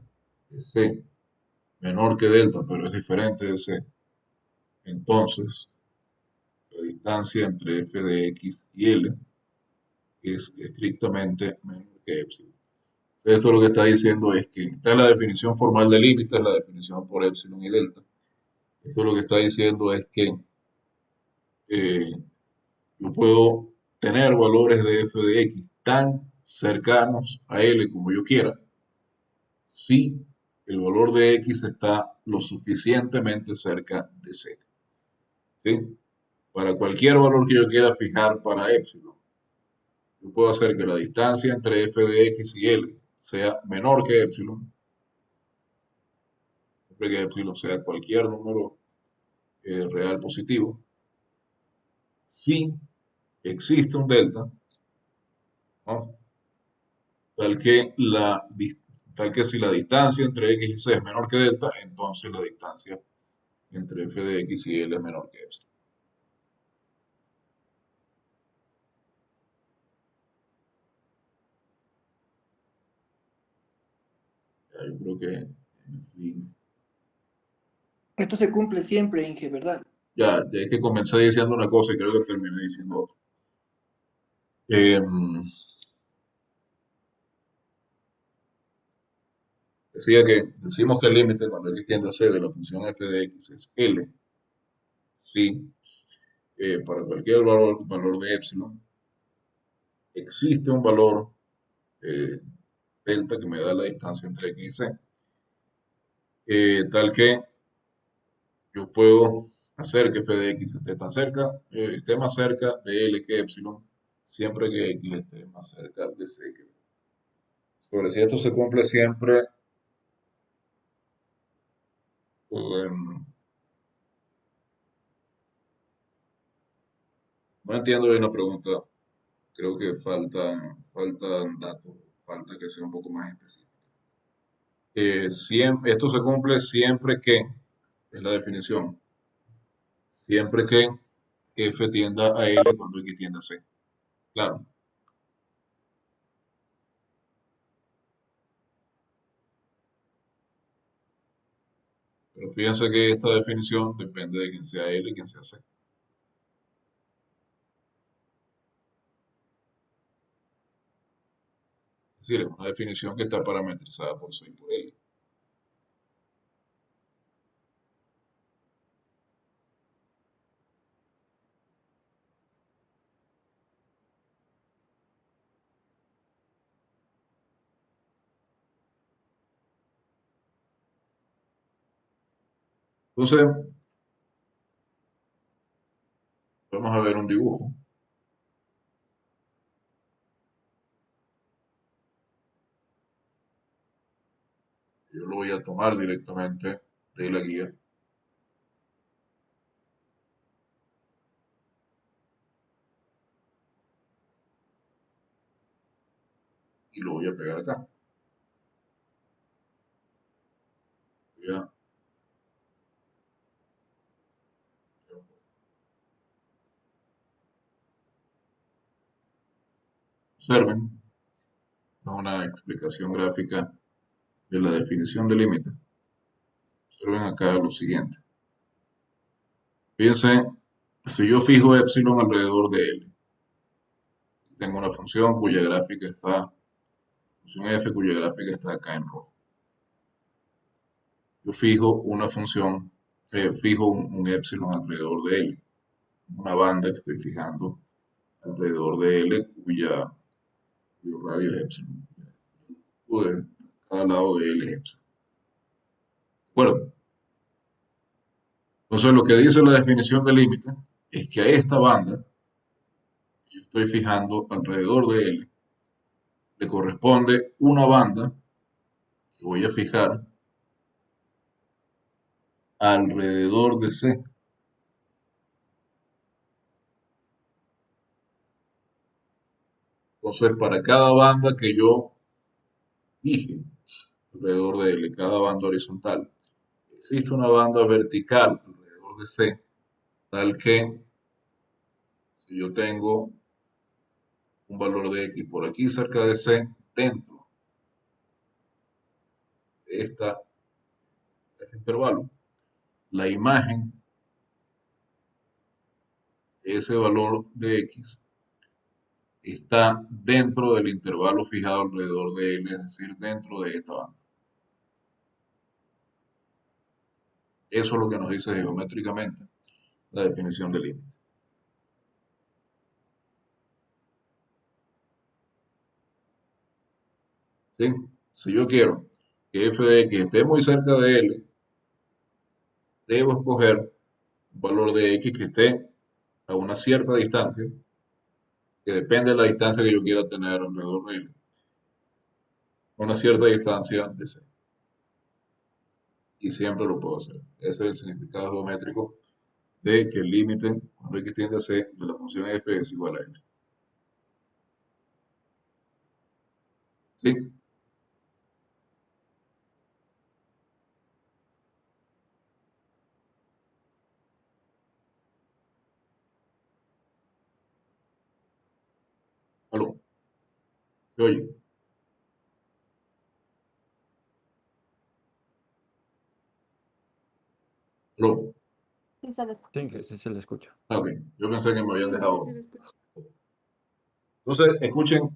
de C menor que delta, pero es diferente de C, entonces la distancia entre f de x y L es estrictamente menor que epsilon. Esto lo que está diciendo es que esta es la definición formal de límite, es la definición por epsilon y delta. Esto lo que está diciendo es que eh, yo puedo tener valores de f de x tan cercanos a L como yo quiera, si el valor de x está lo suficientemente cerca de C. ¿Sí? Para cualquier valor que yo quiera fijar para epsilon, yo puedo hacer que la distancia entre f de x y L sea menor que epsilon, siempre que epsilon sea cualquier número real positivo, si existe un delta, ¿no? tal que tal que si la distancia entre x y c es menor que delta, entonces la distancia entre f de x y L es menor que epsilon. Ya, yo creo que, en fin, Esto se cumple siempre, Inge, ¿verdad? ya es que comencé diciendo una cosa y creo que terminé diciendo otra. Decía que decimos que el límite cuando x tiende a c de la función f de x es L, si para cualquier valor de epsilon existe un valor eh, delta que me da la distancia entre x y c, tal que yo puedo hacer que f de x esté tan cerca, esté más cerca de L que epsilon, siempre que x esté más cerca de c que L. Sobre si esto se cumple siempre, no entiendo bien la pregunta, creo que faltan datos, falta que sea un poco más específico. Esto se cumple siempre que, es la definición, siempre que f tienda a L cuando x tiende a C. Claro, pero fíjense que esta definición depende de quién sea L y quién sea C. Es decir, es una definición que está parametrizada por C y por L. Entonces, vamos a ver un dibujo. Yo lo voy a tomar directamente de la guía. y lo voy a pegar acá. Voy a- Observen, es una explicación gráfica de la definición de límite. Observen acá lo siguiente. Fíjense, si yo fijo epsilon alrededor de L, tengo una función cuya gráfica está, función f cuya gráfica está acá en rojo. Yo fijo una función, fijo un epsilon alrededor de L, una banda que estoy fijando alrededor de L cuyo radio es epsilon. De cada lado de L es epsilon. ¿De acuerdo? Entonces lo que dice la definición de límite es que a esta banda que yo estoy fijando alrededor de L le corresponde una banda que voy a fijar alrededor de C. Entonces, para cada banda que yo fije alrededor de L, cada banda horizontal, existe una banda vertical alrededor de C, tal que si yo tengo un valor de X por aquí cerca de C, dentro de este intervalo, la imagen de ese valor de X está dentro del intervalo fijado alrededor de L, es decir, dentro de esta banda. Eso es lo que nos dice geométricamente la definición de límite. ¿Sí? Si yo quiero que f de x esté muy cerca de L, debo escoger un valor de x que esté a una cierta distancia, que depende de la distancia que yo quiera tener alrededor de L, a una cierta distancia de C. Y siempre lo puedo hacer. Ese es el significado geométrico de que el límite, cuando x tiende a C, de la función f es igual a L. ¿Sí? ¿Aló? ¿Se oye? ¿Aló? Sí, que sí se le escucha. Ah, ok. Yo pensé que me habían Sí, dejado. sí, lo escucho. Entonces, escuchen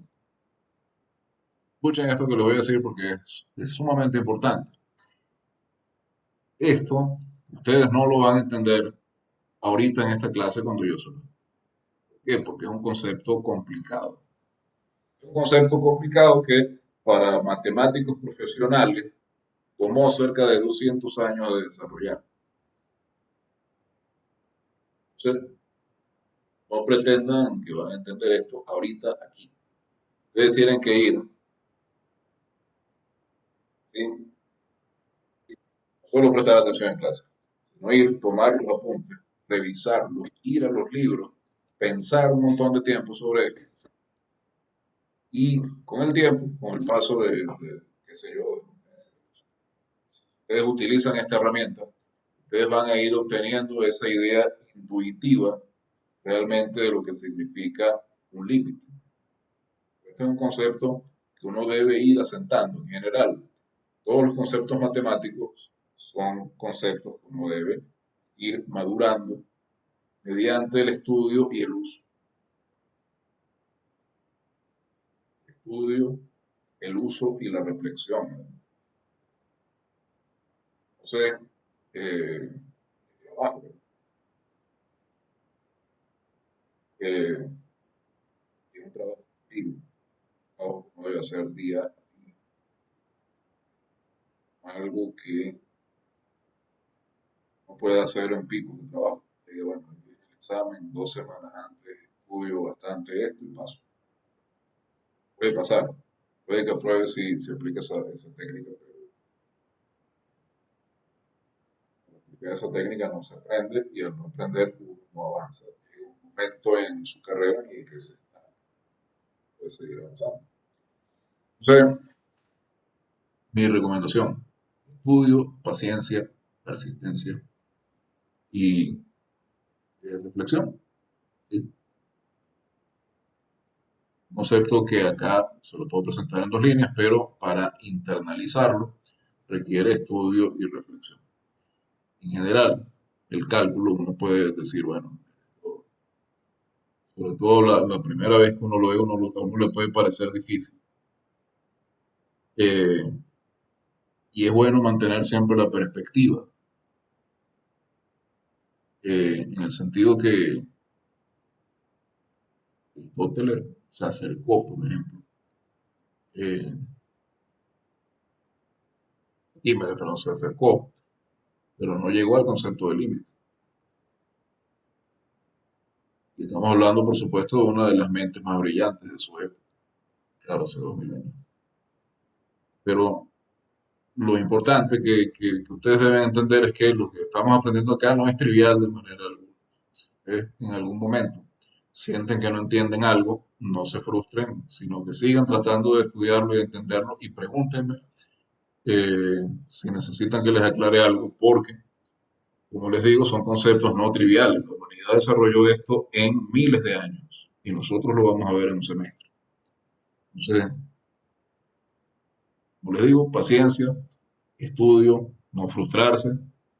esto que les voy a decir porque es sumamente importante. Esto, ustedes no lo van a entender ahorita en esta clase cuando yo se lo diga. ¿Por qué? Porque es un concepto complicado. Es un concepto complicado que para matemáticos profesionales tomó cerca de 200 años de desarrollar. Entonces, no pretendan que van a entender esto ahorita aquí. Ustedes tienen que ir, ¿sí? No solo prestar atención en clase, sino ir, tomar los apuntes, revisarlos, ir a los libros, pensar un montón de tiempo sobre esto. Y con el tiempo, con el paso de qué sé yo, ustedes utilizan esta herramienta, ustedes van a ir obteniendo esa idea intuitiva realmente de lo que significa un límite. Este es un concepto que uno debe ir asentando en general. Todos los conceptos matemáticos son conceptos que uno debe ir madurando mediante el estudio y el uso. El estudio, el uso y la reflexión. Entonces, trabajo, es un trabajo activo, un trabajo que uno debe hacer día a día, algo que no puede hacer en pico de trabajo. Bueno, el examen 2 semanas antes, estudio bastante esto y paso. Puede pasar, puede que apruebe si se aplica esa técnica, pero esa técnica no se aprende y al no aprender uno no avanza. Hay un momento en su carrera en el que se está, puede seguir avanzando. Entonces, mi recomendación, estudio, paciencia, persistencia y reflexión. ¿Sí? Concepto que acá se lo puedo presentar en 2 líneas, pero para internalizarlo requiere estudio y reflexión. En general, el cálculo uno puede decir, bueno, sobre todo la primera vez que uno lo ve, a uno le puede parecer difícil. Eh, y es bueno mantener siempre la perspectiva, en el sentido que Aristóteles se acercó, por ejemplo, eh, Arquímedes, perdón, se acercó, pero no llegó al concepto de límite. Y estamos hablando, por supuesto, de una de las mentes más brillantes de su época, claro, hace 2000 años. Pero lo importante que ustedes deben entender es que lo que estamos aprendiendo acá no es trivial de manera alguna. Si ustedes en algún momento sienten que no entienden algo, no se frustren, sino que sigan tratando de estudiarlo y de entenderlo y pregúntenme si necesitan que les aclare algo, porque, como les digo, son conceptos no triviales. La humanidad desarrolló esto en miles de años y nosotros lo vamos a ver en un semestre. Entonces, como les digo, paciencia, estudio, no frustrarse,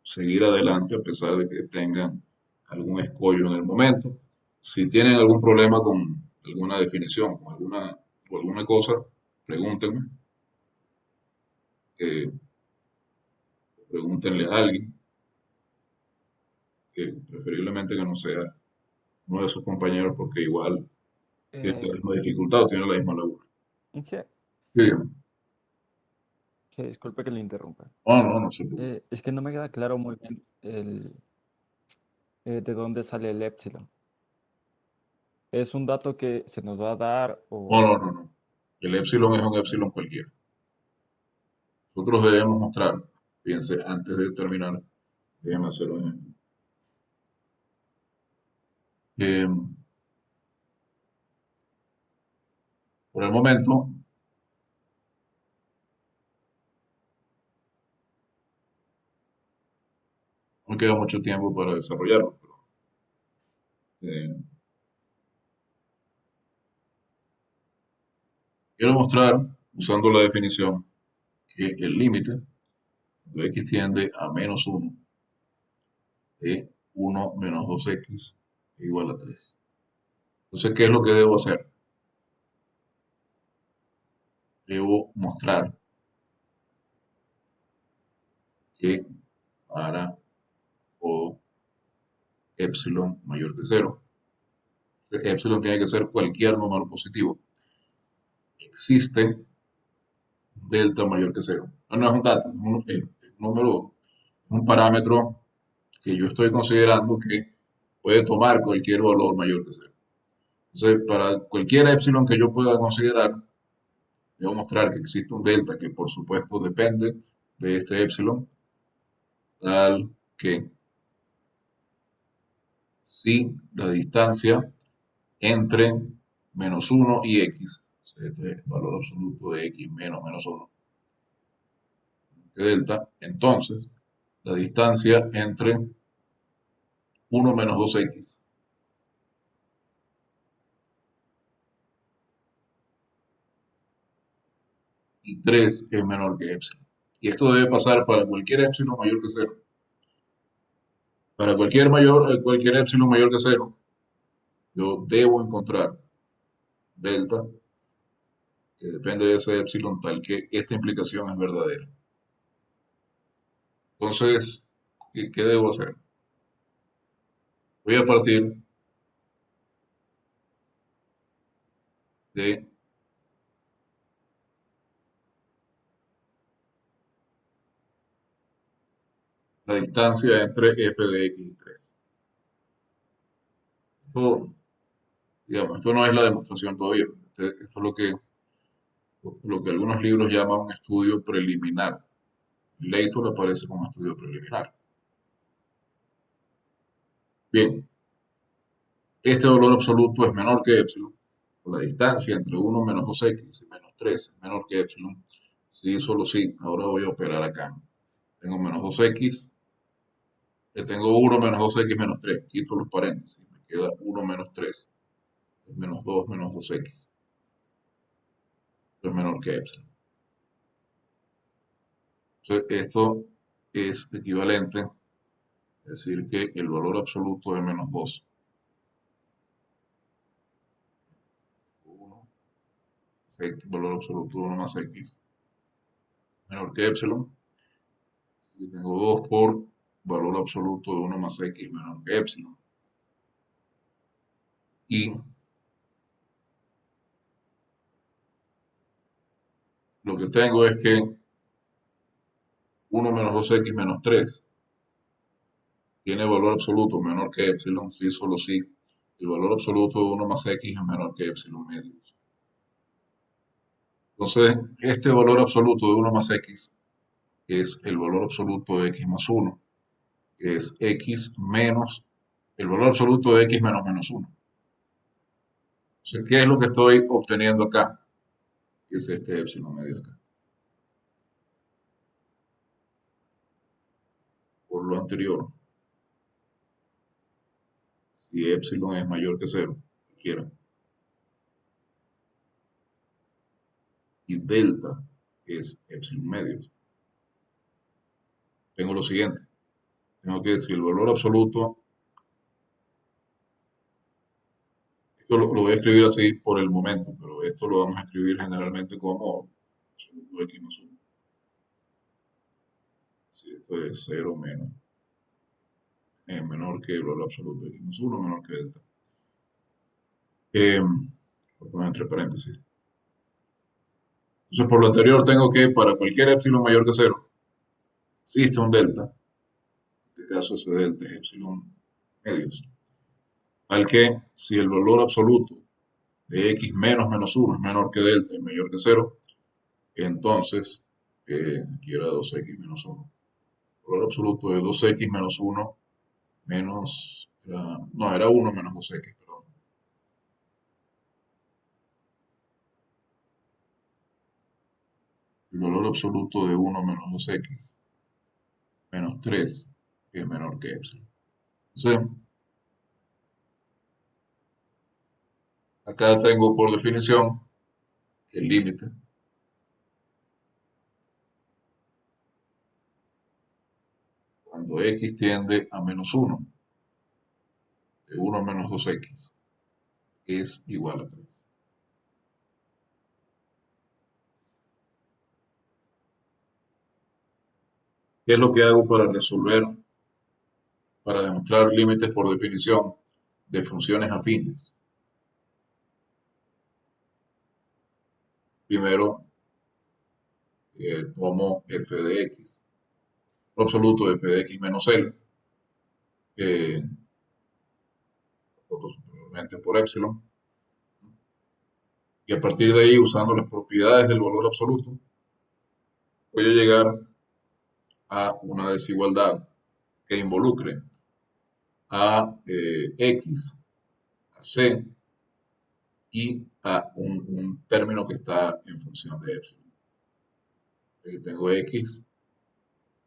seguir adelante a pesar de que tengan algún escollo en el momento. Si tienen algún problema con alguna definición o alguna cosa, pregúntenme, eh, pregúntenle a alguien, preferiblemente que no sea uno de sus compañeros porque igual tiene la Eh, misma dificultad o tiene la misma labor. Inge, Sí, dígame. que disculpe que le interrumpa. No, no, no se preocupe. Es que no me queda claro muy bien de dónde sale el epsilon. ¿Es un dato que se nos va a dar No, o... no, no, no. El epsilon es un epsilon cualquiera. Nosotros debemos mostrar, fíjense, antes de terminar, déjenme hacer un ejemplo. Eh, por el momento, no queda mucho tiempo para desarrollarlo, pero eh, quiero mostrar, usando la definición, que el límite de x tiende a -1 de 1 menos 2x igual a 3. Entonces, ¿qué es lo que debo hacer? Debo mostrar que para o epsilon mayor que 0, epsilon tiene que ser cualquier número positivo, existe delta mayor que 0. No, no es un dato, es un número, un parámetro que yo estoy considerando que puede tomar cualquier valor mayor que 0. Entonces, para cualquier epsilon que yo pueda considerar, debo mostrar que existe un delta que por supuesto depende de este epsilon, tal que si la distancia entre -1 y x, este es el valor absoluto de x menos -1 de delta, entonces la distancia entre 1 menos 2x y 3 es menor que epsilon. Y esto debe pasar para cualquier epsilon mayor que 0. Para cualquier epsilon mayor que 0, yo debo encontrar delta que depende de ese epsilon tal que esta implicación es verdadera. Entonces, ¿qué debo hacer? Voy a partir de la distancia entre f de x y 3. Esto, digamos, esto no es la demostración todavía. Esto es lo que algunos libros llaman un estudio preliminar. Leighton aparece como estudio preliminar. Bien, este valor absoluto es menor que epsilon, por la distancia entre 1 menos 2x y menos 3 es menor que epsilon, sí, solo sí. Ahora voy a operar acá. Tengo menos 2x, tengo 1 menos 2x menos 3. Quito los paréntesis, me queda 1 menos 3. Es menos 2 menos 2x. Es menor que epsilon. Entonces, esto es equivalente a decir que el valor absoluto de menos 2. 1, valor absoluto de 1 más x menor que epsilon. Y tengo 2 por valor absoluto de 1 más x menor que epsilon. Y lo que tengo es que 1 menos 2x menos 3 tiene valor absoluto menor que epsilon, sí, solo sí. El valor absoluto de 1 más x es menor que epsilon medios. Entonces, este valor absoluto de 1 más x es el valor absoluto de x más 1, que es x menos el valor absoluto de x menos menos 1. Entonces, ¿qué es lo que estoy obteniendo acá? Que es este epsilon medio acá. Por lo anterior, si epsilon es mayor que 0, cualquiera, y delta es epsilon medios, tengo lo siguiente. Tengo que decir el valor absoluto, esto lo voy a escribir así por el momento, pero esto lo vamos a escribir generalmente como absoluto de x más 1. Si esto es 0 menos, menor que el valor absoluto de x más 1, menor que delta. Lo pongo entre paréntesis. Entonces, por lo anterior, tengo que para cualquier epsilon mayor que 0, existe un delta. En este caso, ese delta es epsilon medios. Al que, si el valor absoluto de x menos menos 1 es menor que delta y mayor que 0, entonces, aquí era 2x menos 1. El valor absoluto de 2x menos 1 menos, era 1 menos 2x, perdón. El valor absoluto de 1 menos 2x menos 3 es menor que epsilon. Entonces, acá tengo por definición que el límite cuando x tiende a menos 1, de 1 menos 2x, es igual a 3. ¿Qué es lo que hago para resolver, para demostrar límites por definición de funciones afines? Primero, tomo f de x, lo absoluto de f de x menos L, superiormente por epsilon, y a partir de ahí, usando las propiedades del valor absoluto, voy a llegar a una desigualdad que involucre a x, a c y a un término que está en función de epsilon. Tengo x,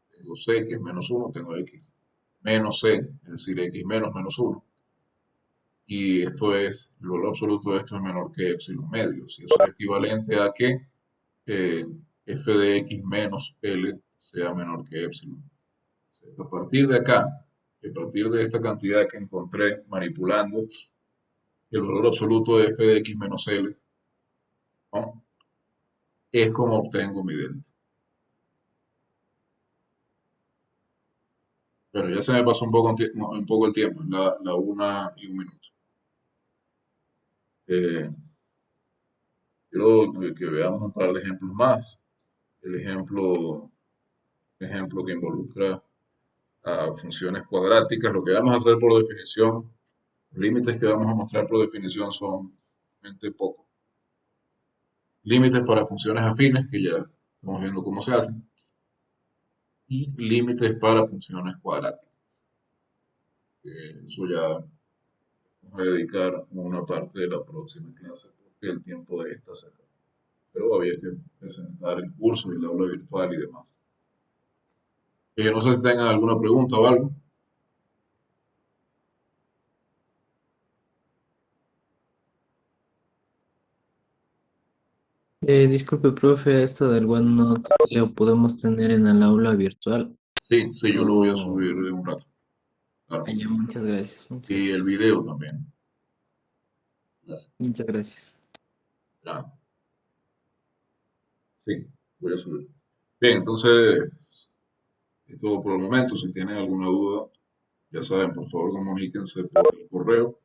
tengo c que es menos 1, tengo x menos c, es decir, x menos menos 1. Y esto es, el valor absoluto de esto es menor que epsilon medios. Y eso es equivalente a que f de x menos L sea menor que epsilon. A partir de acá, a partir de esta cantidad que encontré manipulando el valor absoluto de f de x menos L, ¿no?, es como obtengo mi delta. Pero ya se me pasó un poco el tiempo, la 1:01. Quiero que veamos un par de ejemplos más. El ejemplo que involucra a funciones cuadráticas. Lo que vamos a hacer por definición, los límites que vamos a mostrar por definición son realmente pocos. Límites para funciones afines, que ya estamos viendo cómo se hacen, y límites para funciones cuadráticas. Eso ya vamos a dedicar una parte de la próxima clase, porque el tiempo de esta se acaba. pero había que presentar el curso y el aula virtual y demás. No sé si tengan alguna pregunta o algo. Disculpe, profe, esto del OneNote lo podemos tener en el aula virtual. Sí, sí, yo lo voy a Oh, subir de un rato. Claro. allá, muchas gracias. Muchas Y el gracias. video también. Gracias. Muchas gracias. Ya. Sí, voy a subir. Bien, entonces, es todo por el momento. Si tienen alguna duda, ya saben, por favor comuníquense por el correo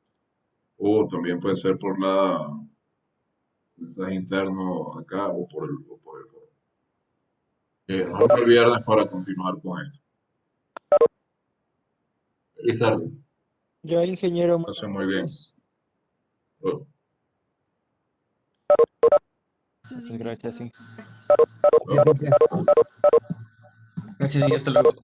o también puede ser por la mensaje interno acá o por el foro. Nos vemos el viernes para continuar con esto. Feliz tarde. Ya, ingeniero, muchas Pasen muy bien. gracias. Luego. Muchas gracias. Gracias y hasta luego.